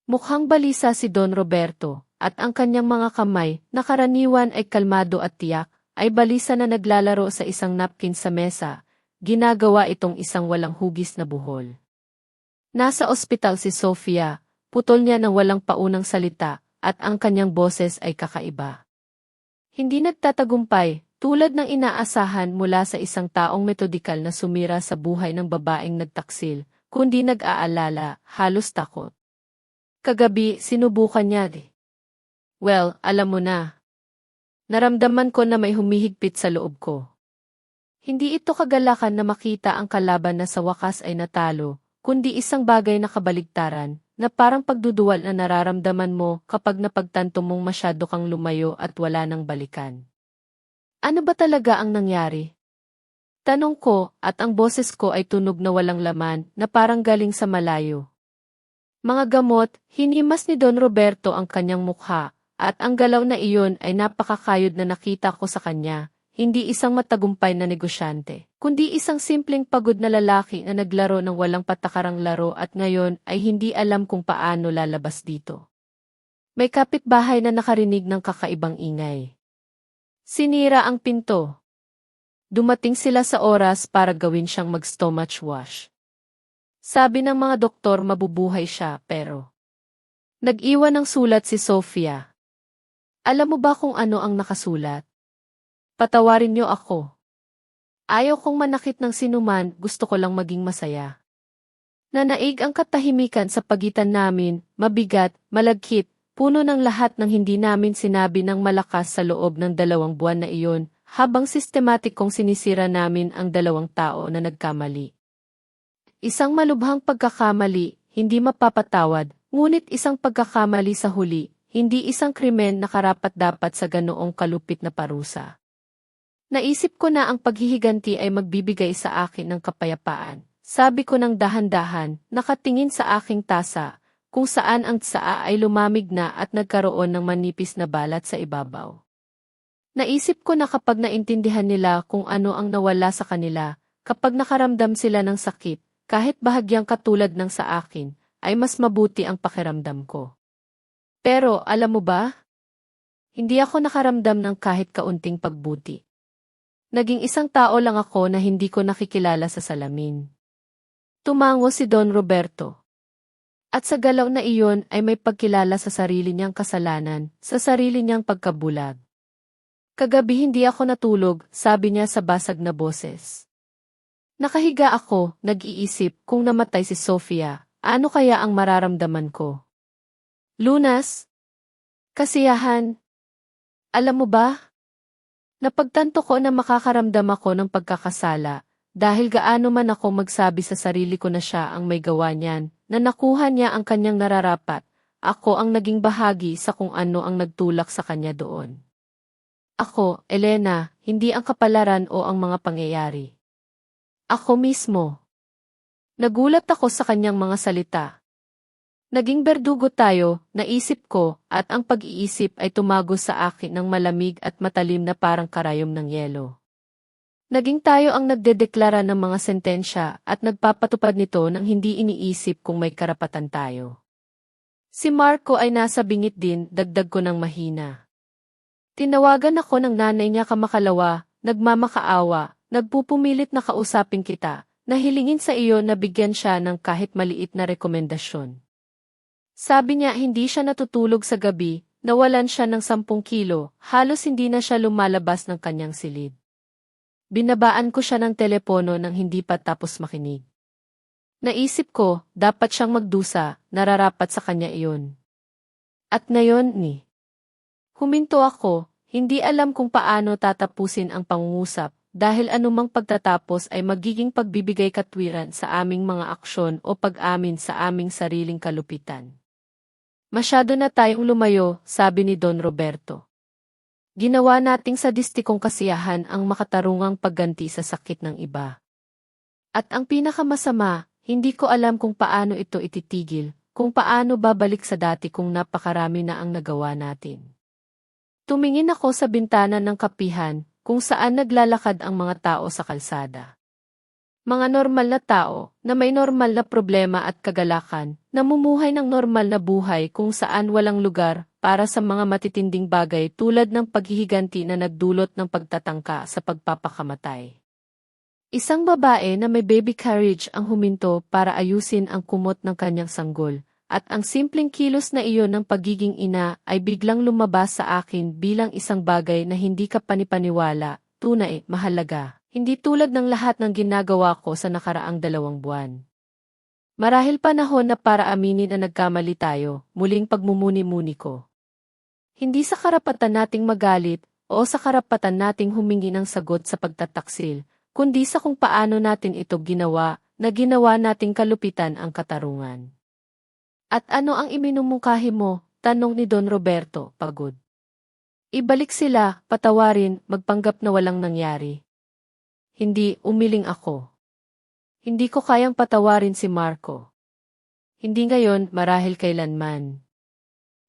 Mukhang balisa si Don Roberto, at ang kanyang mga kamay, na karaniwan ay kalmado at tiyak, ay balisa na naglalaro sa isang napkin sa mesa. Ginagawa itong isang walang hugis na buhol. Nasa ospital si Sofia, putol niya ng walang paunang salita, at ang kanyang boses ay kakaiba. Hindi nagtatagumpay, tulad ng inaasahan mula sa isang taong metodikal na sumira sa buhay ng babaeng nagtaksil, kundi nag-aalala, halos takot. Kagabi, sinubukan niya Well, alam mo na. Naramdaman ko na may humihigpit sa loob ko. Hindi ito kagalakan na makita ang kalaban na sa wakas ay natalo, kundi isang bagay na kabaligtaran, na parang pagduduwal na nararamdaman mo kapag napagtanto mong masyado kang lumayo at wala nang balikan. Ano ba talaga ang nangyari? Tanong ko, at ang boses ko ay tunog na walang laman, na parang galing sa malayo. Mga gamot, hinimas ni Don Roberto ang kanyang mukha, at ang galaw na iyon ay napakakayod na nakita ko sa kanya. Hindi isang matagumpay na negosyante, kundi isang simpleng pagod na lalaki na naglaro ng walang patakarang laro at ngayon ay hindi alam kung paano lalabas dito. May kapitbahay na nakarinig ng kakaibang ingay. Sinira ang pinto. Dumating sila sa oras para gawin siyang mag-stomach wash. Sabi ng mga doktor mabubuhay siya pero nag-iwan ng sulat si Sofia. Alam mo ba kung ano ang nakasulat? Patawarin niyo ako. Ayaw kong manakit ng sinuman, gusto ko lang maging masaya. Nanaig ang katahimikan sa pagitan namin, mabigat, malagkit, puno ng lahat ng hindi namin sinabi ng malakas sa loob ng 2 buwan na iyon, habang sistematik kong sinisira namin ang 2 tao na nagkamali. Isang malubhang pagkakamali, hindi mapapatawad, ngunit isang pagkakamali sa huli, hindi isang krimen na karapat-dapat sa ganoong kalupit na parusa. Naisip ko na ang paghihiganti ay magbibigay sa akin ng kapayapaan. Sabi ko ng dahan-dahan, nakatingin sa aking tasa, kung saan ang tsaa ay lumamig na at nagkaroon ng manipis na balat sa ibabaw. Naisip ko na kapag naintindihan nila kung ano ang nawala sa kanila, kapag nakaramdam sila ng sakit, kahit bahagyang katulad ng sa akin, ay mas mabuti ang pakiramdam ko. Pero alam mo ba? Hindi ako nakaramdam ng kahit kaunting pagbuti. Naging isang tao lang ako na hindi ko nakikilala sa salamin. Tumango si Don Roberto. At sa galaw na iyon ay may pagkilala sa sarili niyang kasalanan, sa sarili niyang pagkabulag. Kagabi hindi ako natulog, sabi niya sa basag na boses. Nakahiga ako, nag-iisip kung namatay si Sofia, ano kaya ang mararamdaman ko? Lunas? Kasiyahan? Alam mo ba? Napagtanto ko na makakaramdam ako ng pagkakasala, dahil gaano man ako magsabi sa sarili ko na siya ang may gawa niyan, na nakuha niya ang kanyang nararapat, ako ang naging bahagi sa kung ano ang nagtulak sa kanya doon. Ako, Elena, hindi ang kapalaran o ang mga pangyayari. Ako mismo. Nagulat ako sa kanyang mga salita. Naging berdugo tayo, naisip ko, at ang pag-iisip ay tumagos sa akin ng malamig at matalim na parang karayom ng yelo. Naging tayo ang nagdedeklara ng mga sentensya at nagpapatupad nito nang hindi iniisip kung may karapatan tayo. Si Marco ay nasa bingit din, dagdag ko ng mahina. Tinawagan ako ng nanay niya kamakalawa, nagmamakaawa, nagpupumilit na kausapin kita, na hilingin sa iyo na bigyan siya ng kahit maliit na rekomendasyon. Sabi niya hindi siya natutulog sa gabi, nawalan siya ng 10 kilo, halos hindi na siya lumalabas ng kanyang silid. Binabaan ko siya ng telepono nang hindi pa tapos makinig. Naisip ko, dapat siyang magdusa, nararapat sa kanya iyon. At ngayon huminto ako, hindi alam kung paano tatapusin ang pangungusap, dahil anumang pagtatapos ay magiging pagbibigay katwiran sa aming mga aksyon o pag-amin sa aming sariling kalupitan. Masyado na tayong lumayo, sabi ni Don Roberto. Ginawa nating sadistikong kasiyahan ang makatarungang pagganti sa sakit ng iba. At ang pinakamasama, hindi ko alam kung paano ito ititigil, kung paano babalik sa dati kung napakarami na ang nagawa natin. Tumingin ako sa bintana ng kapihan, kung saan naglalakad ang mga tao sa kalsada. Mga normal na tao, na may normal na problema at kagalakan, namumuhay ng normal na buhay kung saan walang lugar para sa mga matitinding bagay tulad ng paghihiganti na nagdulot ng pagtatangka sa pagpapakamatay. Isang babae na may baby carriage ang huminto para ayusin ang kumot ng kanyang sanggol, at ang simpleng kilos na iyon ng pagiging ina ay biglang lumabas sa akin bilang isang bagay na hindi ka panipaniwala, tunay, mahalaga. Hindi tulad ng lahat ng ginagawa ko sa nakaraang 2 buwan. Marahil panahon na para aminin na nagkamali tayo, muling pagmumuni-muni ko. Hindi sa karapatan nating magalit, o sa karapatan nating humingi ng sagot sa pagtataksil, kundi sa kung paano natin ito ginawa, na ginawa nating kalupitan ang katarungan. At ano ang iminumungkahi mo? Tanong ni Don Roberto, pagod. Ibalik sila, patawarin, magpanggap na walang nangyari. Hindi, umiling ako. Hindi ko kayang patawarin si Marco. Hindi ngayon, marahil kailanman.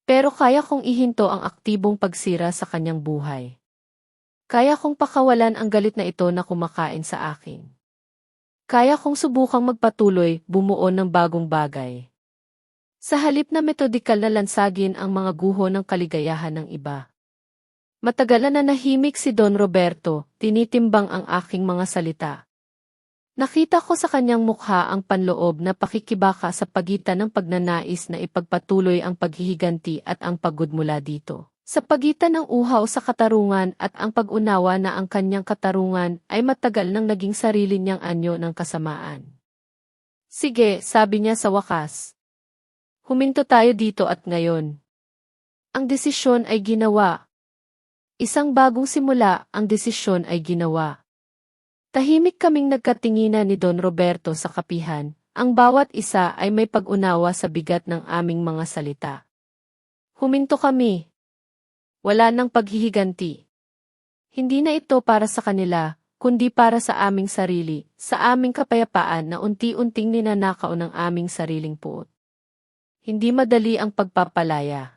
Pero kaya kong ihinto ang aktibong pagsira sa kanyang buhay. Kaya kong pakawalan ang galit na ito na kumakain sa akin. Kaya kong subukang magpatuloy, bumuo ng bagong bagay. Sa halip na metodikal na lansagin ang mga guho ng kaligayahan ng iba. Matagal na nahimik si Don Roberto, tinitimbang ang aking mga salita. Nakita ko sa kanyang mukha ang panloob na pakikibaka sa pagitan ng pagnanais na ipagpatuloy ang paghihiganti at ang pagod mula dito. Sa pagitan ng uhaw sa katarungan at ang pag-unawa na ang kanyang katarungan ay matagal nang naging sarili niyang anyo ng kasamaan. Sige, sabi niya sa wakas. Huminto tayo dito at ngayon. Ang desisyon ay ginawa. Isang bagong simula, ang desisyon ay ginawa. Tahimik kaming nagkatinginan ni Don Roberto sa kapihan, ang bawat isa ay may pag-unawa sa bigat ng aming mga salita. Huminto kami. Wala nang paghihiganti. Hindi na ito para sa kanila, kundi para sa aming sarili, sa aming kapayapaan na unti-unting ninanakaw ng aming sariling puot. hindi madali ang pagpapalaya.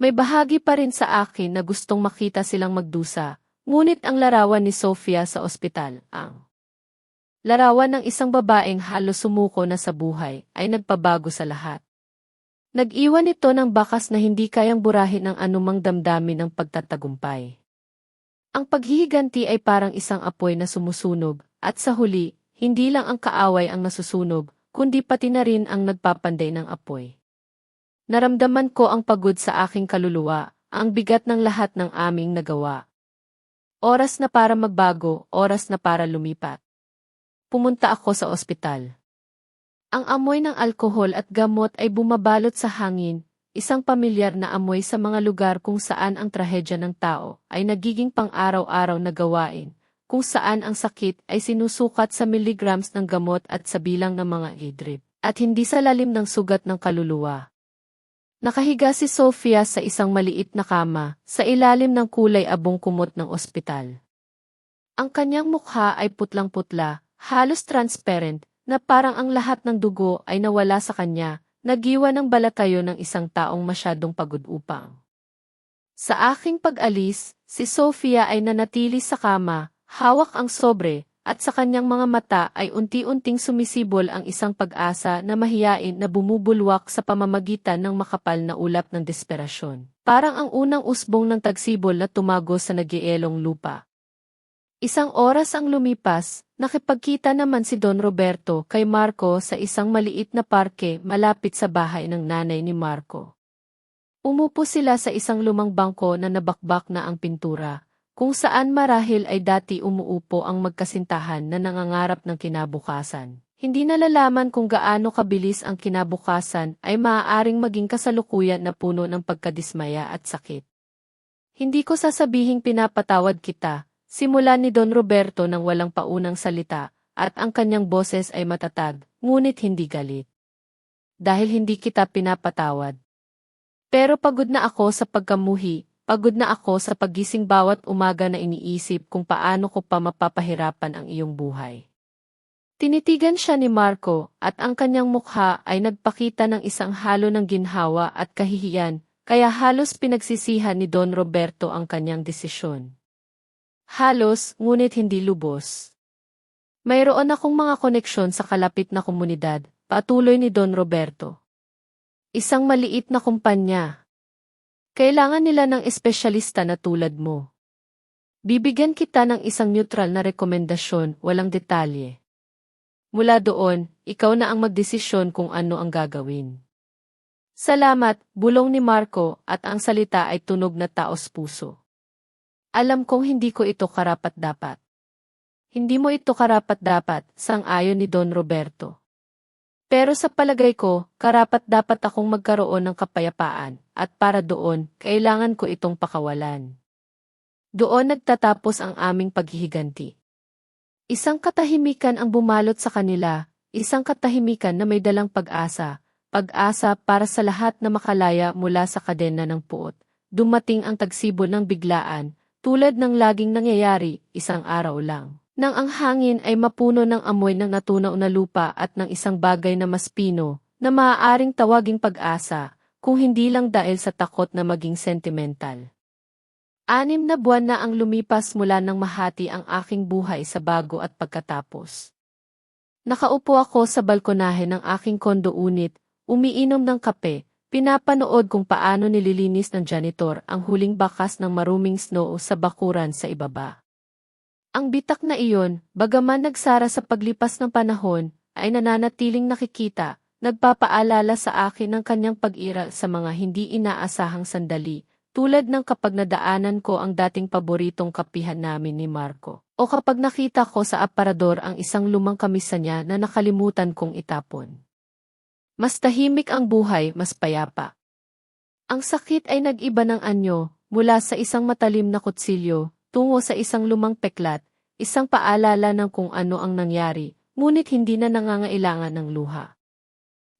May bahagi pa rin sa akin na gustong makita silang magdusa, ngunit ang larawan ni Sofia sa ospital, ang larawan ng isang babaeng halos sumuko na sa buhay, ay nagpabago sa lahat. Nag-iwan ito ng bakas na hindi kayang burahin ng anumang damdamin ng pagtatagumpay. Ang paghihiganti ay parang isang apoy na sumusunog, at sa huli, hindi lang ang kaaway ang nasusunog, kundi pati na rin ang nagpapanday ng apoy. Naramdaman ko ang pagod sa aking kaluluwa, ang bigat ng lahat ng aming nagawa. Oras na para magbago, oras na para lumipat. Pumunta ako sa ospital. Ang amoy ng alkohol at gamot ay bumabalot sa hangin, isang pamilyar na amoy sa mga lugar kung saan ang trahedya ng tao ay nagiging pang-araw-araw na gawain, kung saan ang sakit ay sinusukat sa milligrams ng gamot at sa bilang ng mga idrip, at hindi sa lalim ng sugat ng kaluluwa. Nakahiga si Sofia sa isang maliit na kama, sa ilalim ng kulay abong kumot ng ospital. Ang kanyang mukha ay putlang-putla, halos transparent, na parang ang lahat ng dugo ay nawala sa kanya, nagiwa ng balatayo ng isang taong masyadong pagod upang. Sa aking pag-alis, si Sofia ay nanatili sa kama, hawak ang sobre, at sa kanyang mga mata ay unti-unting sumisibol ang isang pag-asa na mahiyain na bumubulwak sa pamamagitan ng makapal na ulap ng desperasyon. Parang ang unang usbong ng tagsibol na tumago sa nagielong lupa. Isang oras ang lumipas, nakipagkita naman si Don Roberto kay Marco sa isang maliit na parke malapit sa bahay ng nanay ni Marco. Umupo sila sa isang lumang bangko na nabakbak na ang pintura, kung saan marahil ay dati umuupo ang magkasintahan na nangangarap ng kinabukasan. Hindi nalalaman kung gaano kabilis ang kinabukasan ay maaaring maging kasalukuyan na puno ng pagkadismaya at sakit. Hindi ko sasabihing pinapatawad kita, simula ni Don Roberto nang walang paunang salita, at ang kanyang boses ay matatag, ngunit hindi galit. Dahil hindi kita pinapatawad. Pero pagod na ako sa pagkamuhi. Pagod na ako sa paggising bawat umaga na iniisip kung paano ko pa mapapahirapan ang iyong buhay. Tinitigan siya ni Marco at ang kanyang mukha ay nagpakita ng isang halo ng ginhawa at kahihiyan, kaya halos pinagsisihan ni Don Roberto ang kanyang desisyon. Halos, ngunit hindi lubos. Mayroon akong mga koneksyon sa kalapit na komunidad, patuloy ni Don Roberto. Isang maliit na kumpanya. Kailangan nila ng espesyalista na tulad mo. Bibigyan kita ng isang neutral na rekomendasyon, walang detalye. Mula doon, ikaw na ang magdesisyon kung ano ang gagawin. Salamat, bulong ni Marco, at ang salita ay tunog na taos puso. Alam kong hindi ko ito karapat-dapat. Hindi mo ito karapat-dapat, sang-ayon ni Don Roberto. Pero sa palagay ko, karapat-dapat akong magkaroon ng kapayapaan, at para doon, kailangan ko itong pakawalan. Doon nagtatapos ang aming paghihiganti. Isang katahimikan ang bumalot sa kanila, isang katahimikan na may dalang pag-asa, pag-asa para sa lahat na makalaya mula sa kadena ng puot. Dumating ang tagsibol ng biglaan, tulad ng laging nangyayari, isang araw lang. Nang ang hangin ay mapuno ng amoy ng natunaw na lupa at ng isang bagay na maspino, na maaaring tawaging pag-asa, kung hindi lang dahil sa takot na maging sentimental. 6 na buwan na ang lumipas mula nang mahati ang aking buhay sa bago at pagkatapos. Nakaupo ako sa balkonahe ng aking kondo unit, umiinom ng kape, pinapanood kung paano nililinis ng janitor ang huling bakas ng maruming snow sa bakuran sa ibaba. Ang bitak na iyon, bagaman nagsara sa paglipas ng panahon, ay nananatiling nakikita, nagpapaalala sa akin ng kanyang pag-ira sa mga hindi inaasahang sandali, tulad ng kapag nadaanan ko ang dating paboritong kapihan namin ni Marco, o kapag nakita ko sa aparador ang isang lumang kamisa niya na nakalimutan kong itapon. Mas tahimik ang buhay, mas payapa. Ang sakit ay nag-iba ng anyo, mula sa isang matalim na kutsilyo, tungo sa isang lumang peklat, isang paalala ng kung ano ang nangyari, ngunit hindi na nangangailangan ng luha.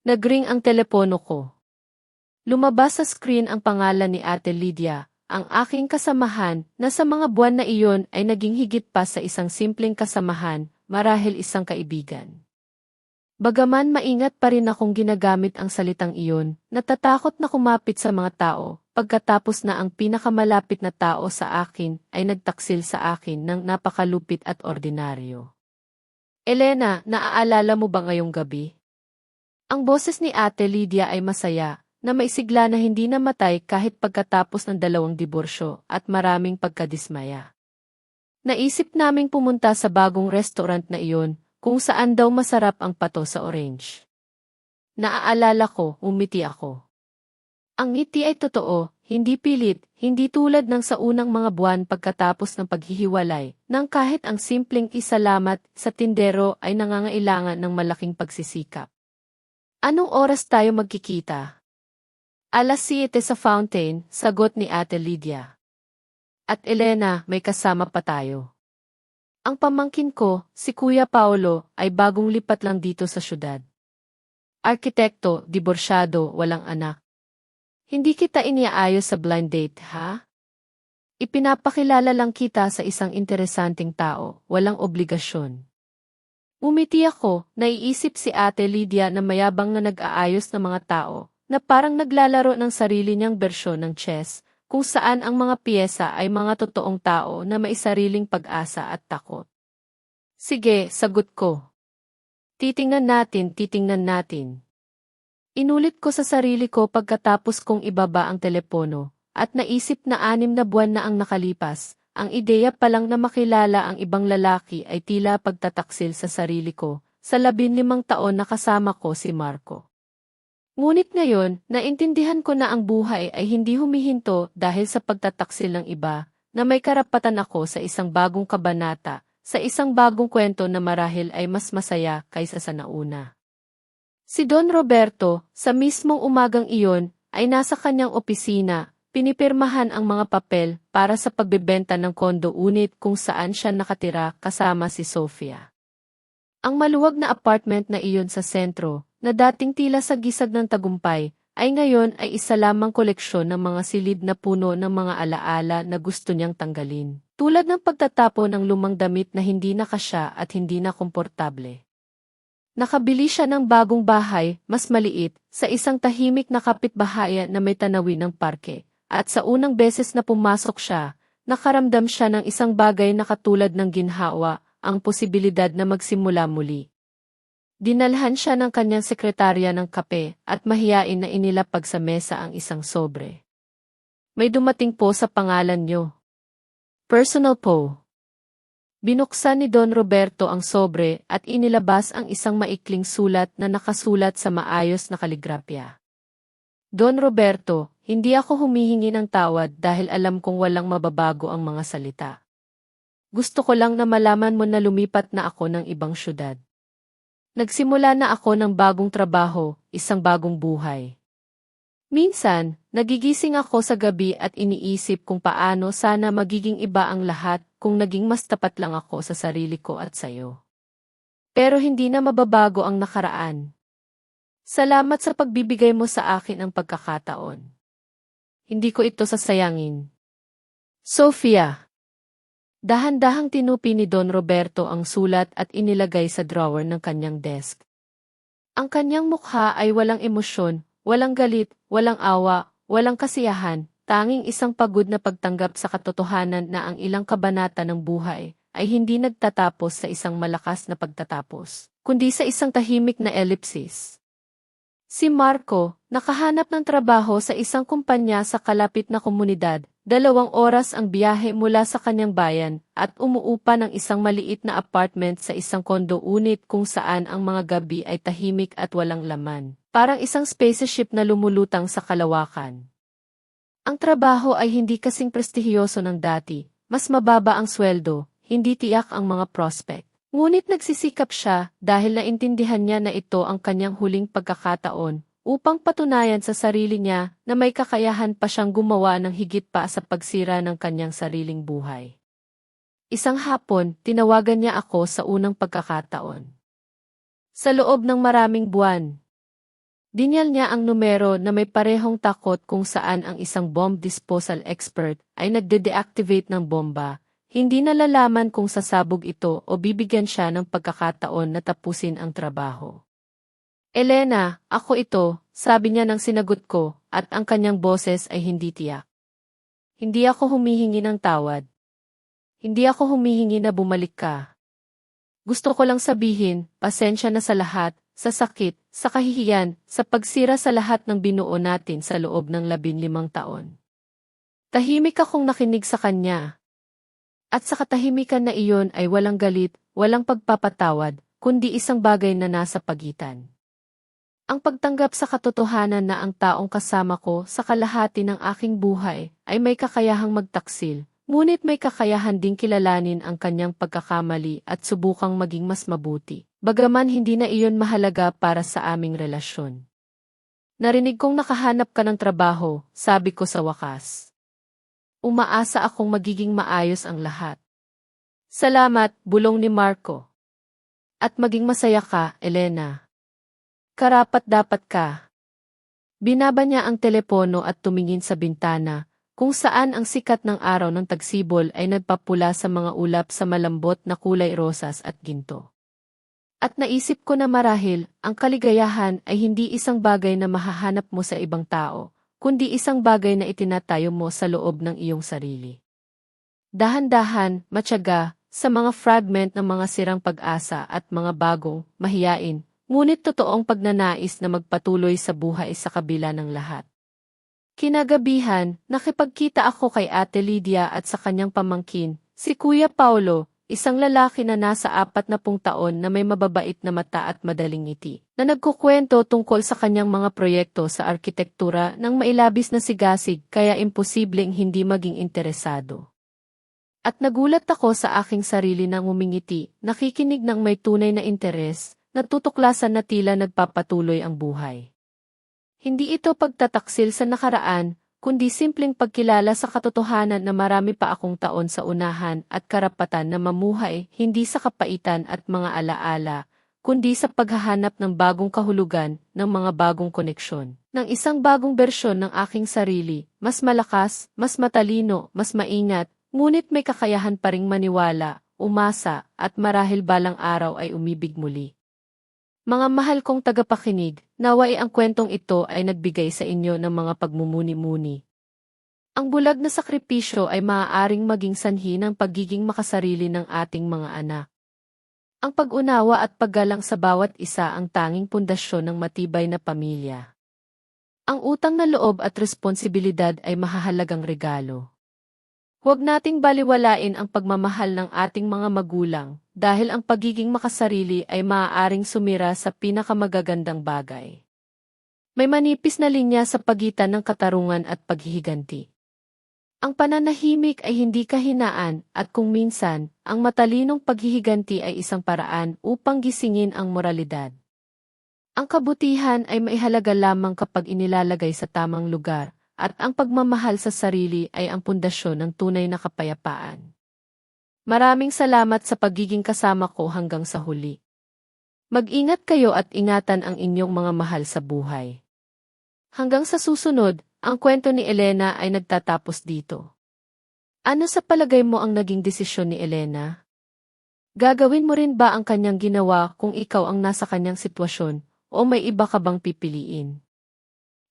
Nagring ang telepono ko. Lumabas sa screen ang pangalan ni Ate Lydia, ang aking kasamahan, na sa mga buwan na iyon ay naging higit pa sa isang simpleng kasamahan, marahil isang kaibigan. Bagaman maingat pa rin akong ginagamit ang salitang iyon, natatakot na kumapit sa mga tao, pagkatapos na ang pinakamalapit na tao sa akin ay nagtaksil sa akin ng napakalupit at ordinaryo. Elena, naaalala mo ba ngayong gabi? Ang boses ni Ate Lydia ay masaya, na maisigla na hindi namatay kahit pagkatapos ng 2 diborsyo at maraming pagkadismaya. Naisip naming pumunta sa bagong restaurant na iyon, kung saan daw masarap ang pato sa orange. Naaalala ko, umiti ako. Ang ngiti ay totoo, hindi pilit, hindi tulad ng sa unang mga buwan pagkatapos ng paghihiwalay, nang kahit ang simpleng isalamat sa tindero ay nangangailangan ng malaking pagsisikap. Anong oras tayo magkikita? 7:00 sa fountain, sagot ni Ate Lydia. At Elena, may kasama pa tayo. Ang pamangkin ko, si Kuya Paolo, ay bagong lipat lang dito sa syudad. Arkitekto, diborsyado, walang anak. Hindi kita iniaayos sa blind date, ha? Ipinapakilala lang kita sa isang interesanting tao, walang obligasyon. Umiti ako, naiisip si Ate Lydia na mayabang na nag-aayos ng mga tao, na parang naglalaro ng sarili niyang bersyon ng chess, kung saan ang mga piyesa ay mga totoong tao na may sariling pag-asa at takot. Sige, sagot ko. Titingnan natin. Inulit ko sa sarili ko pagkatapos kong ibaba ang telepono, at naisip na 6 na buwan na ang nakalipas, ang ideya pa lang na makilala ang ibang lalaki ay tila pagtataksil sa sarili ko, sa 15 taon na kasama ko si Marco. Ngunit ngayon, naintindihan ko na ang buhay ay hindi humihinto dahil sa pagtataksil ng iba, na may karapatan ako sa isang bagong kabanata, sa isang bagong kwento na marahil ay mas masaya kaysa sa nauna. Si Don Roberto, sa mismong umagang iyon, ay nasa kanyang opisina, pinipirmahan ang mga papel para sa pagbebenta ng kondo unit kung saan siya nakatira kasama si Sofia. Ang maluwag na apartment na iyon sa sentro, na dating tila sa gisag ng tagumpay, ay ngayon ay isa lamang koleksyon ng mga silid na puno ng mga alaala na gusto niyang tanggalin. Tulad ng pagtatapo ng lumang damit na hindi na kasya at hindi na komportable. Nakabili siya ng bagong bahay, mas maliit, sa isang tahimik na kapitbahayan na may tanawin ng parke, at sa unang beses na pumasok siya, nakaramdam siya ng isang bagay na katulad ng ginhawa, ang posibilidad na magsimula muli. Dinalhan siya ng kanyang sekretarya ng kape at mahiyain na inilapag sa mesa ang isang sobre. May dumating po sa pangalan niyo. Personal po. Binuksan ni Don Roberto ang sobre at inilabas ang isang maikling sulat na nakasulat sa maayos na kaligrapya. Don Roberto, hindi ako humihingi ng tawad dahil alam kong walang mababago ang mga salita. Gusto ko lang na malaman mo na lumipat na ako ng ibang syudad. Nagsimula na ako ng bagong trabaho, isang bagong buhay. Minsan, nagigising ako sa gabi at iniisip kung paano sana magiging iba ang lahat kung naging mas tapat lang ako sa sarili ko at sayo. Pero hindi na mababago ang nakaraan. Salamat sa pagbibigay mo sa akin ang pagkakataon. Hindi ko ito sasayangin. Sofia. Dahan-dahang tinupi ni Don Roberto ang sulat at inilagay sa drawer ng kanyang desk. Ang kanyang mukha ay walang emosyon, walang galit, walang awa, walang kasiyahan, tanging isang pagod na pagtanggap sa katotohanan na ang ilang kabanata ng buhay ay hindi nagtatapos sa isang malakas na pagtatapos, kundi sa isang tahimik na ellipsis. Si Marco, nakahanap ng trabaho sa isang kumpanya sa kalapit na komunidad, 2 oras ang biyahe mula sa kanyang bayan, at umuupa ng isang maliit na apartment sa isang kondo unit kung saan ang mga gabi ay tahimik at walang laman, parang isang spaceship na lumulutang sa kalawakan. Ang trabaho ay hindi kasing prestihiyoso ng dati, mas mababa ang sweldo, hindi tiyak ang mga prospect. Ngunit nagsisikap siya dahil naintindihan niya na ito ang kanyang huling pagkakataon upang patunayan sa sarili niya na may kakayahan pa siyang gumawa ng higit pa sa pagsira ng kanyang sariling buhay. Isang hapon, tinawagan niya ako sa unang pagkakataon. Sa loob ng maraming buwan, dinyal niya ang numero na may parehong takot kung saan ang isang bomb disposal expert ay nagde-deactivate ng bomba. Hindi nalalaman kung sasabog ito o bibigyan siya ng pagkakataon na tapusin ang trabaho. Elena, ako ito, sabi niya nang sinagot ko, at ang kanyang boses ay hindi tiyak. Hindi ako humihingi ng tawad. Hindi ako humihingi na bumalik ka. Gusto ko lang sabihin, pasensya na sa lahat, sa sakit, sa kahihiyan, sa pagsira sa lahat ng binuo natin sa loob ng 15 taon. Tahimik akong nakinig sa kanya. At sa katahimikan na iyon ay walang galit, walang pagpapatawad, kundi isang bagay na nasa pagitan. Ang pagtanggap sa katotohanan na ang taong kasama ko sa kalahati ng aking buhay ay may kakayahang magtaksil, ngunit may kakayahan ding kilalanin ang kanyang pagkakamali at subukang maging mas mabuti, bagaman hindi na iyon mahalaga para sa aming relasyon. Narinig kong nakahanap ka ng trabaho, sabi ko sa wakas. Umaasa akong magiging maayos ang lahat. Salamat, bulong ni Marco. At maging masaya ka, Elena. Karapat-dapat ka. Binaba niya ang telepono at tumingin sa bintana, kung saan ang sikat ng araw ng tagsibol ay nagpapula sa mga ulap sa malambot na kulay rosas at ginto. At naisip ko na marahil, ang kaligayahan ay hindi isang bagay na mahahanap mo sa ibang tao, kundi isang bagay na itinatayo mo sa loob ng iyong sarili. Dahan-dahan, matyaga, sa mga fragment ng mga sirang pag-asa at mga bagong, mahiyain, ngunit totoong pagnanais na magpatuloy sa buhay sa kabila ng lahat. Kinagabihan, nakipagkita ako kay Ate Lydia at sa kanyang pamangkin, si Kuya Paulo, isang lalaki na nasa 40 taon na may mababait na mata at madaling ngiti, na nagkukwento tungkol sa kanyang mga proyekto sa arkitektura ng mailabis na sigasig kaya imposibleng hindi maging interesado. At nagulat ako sa aking sarili nang umingiti, nakikinig ng may tunay na interes, natutuklasan na tila nagpapatuloy ang buhay. Hindi ito pagtataksil sa nakaraan, kundi simpleng pagkilala sa katotohanan na marami pa akong taon sa unahan at karapatan na mamuhay hindi sa kapaitan at mga alaala, kundi sa paghahanap ng bagong kahulugan, ng mga bagong koneksyon, ng isang bagong bersyon ng aking sarili, mas malakas, mas matalino, mas maingat, ngunit may kakayahan pa ring maniwala, umasa, at marahil balang araw ay umibig muli. Mga mahal kong tagapakinig, naway ang kwentong ito ay nagbigay sa inyo ng mga pagmumuni-muni. Ang bulag na sakripisyo ay maaaring maging sanhi ng pagiging makasarili ng ating mga anak. Ang pag-unawa at paggalang sa bawat isa ang tanging pundasyon ng matibay na pamilya. Ang utang na loob at responsibilidad ay mahahalagang regalo. Huwag nating baliwalain ang pagmamahal ng ating mga magulang, dahil ang pagiging makasarili ay maaaring sumira sa pinakamagagandang bagay. May manipis na linya sa pagitan ng katarungan at paghihiganti. Ang pananahimik ay hindi kahinaan at kung minsan, ang matalinong paghihiganti ay isang paraan upang gisingin ang moralidad. Ang kabutihan ay maihalaga lamang kapag inilalagay sa tamang lugar, at ang pagmamahal sa sarili ay ang pundasyon ng tunay na kapayapaan. Maraming salamat sa pagiging kasama ko hanggang sa huli. Mag-ingat kayo at ingatan ang inyong mga mahal sa buhay. Hanggang sa susunod, ang kwento ni Elena ay nagtatapos dito. Ano sa palagay mo ang naging desisyon ni Elena? Gagawin mo rin ba ang kanyang ginawa kung ikaw ang nasa kanyang sitwasyon o may iba ka bang pipiliin?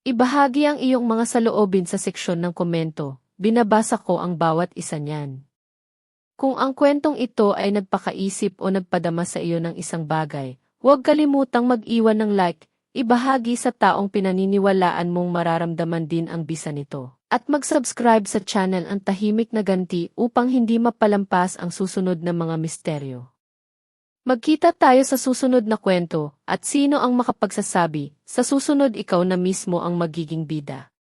Ibahagi ang iyong mga saloobin sa seksyon ng komento, binabasa ko ang bawat isa niyan. Kung ang kwentong ito ay nagpakaisip o nagpadama sa iyo ng isang bagay, huwag kalimutang mag-iwan ng like, ibahagi sa taong pinaniniwalaan mong mararamdaman din ang bisa nito, at mag-subscribe sa channel Ang Tahimik na Ganti upang hindi mapalampas ang susunod na mga misteryo. Magkita tayo sa susunod na kwento, at sino ang makapagsasabi, sa susunod ikaw na mismo ang magiging bida.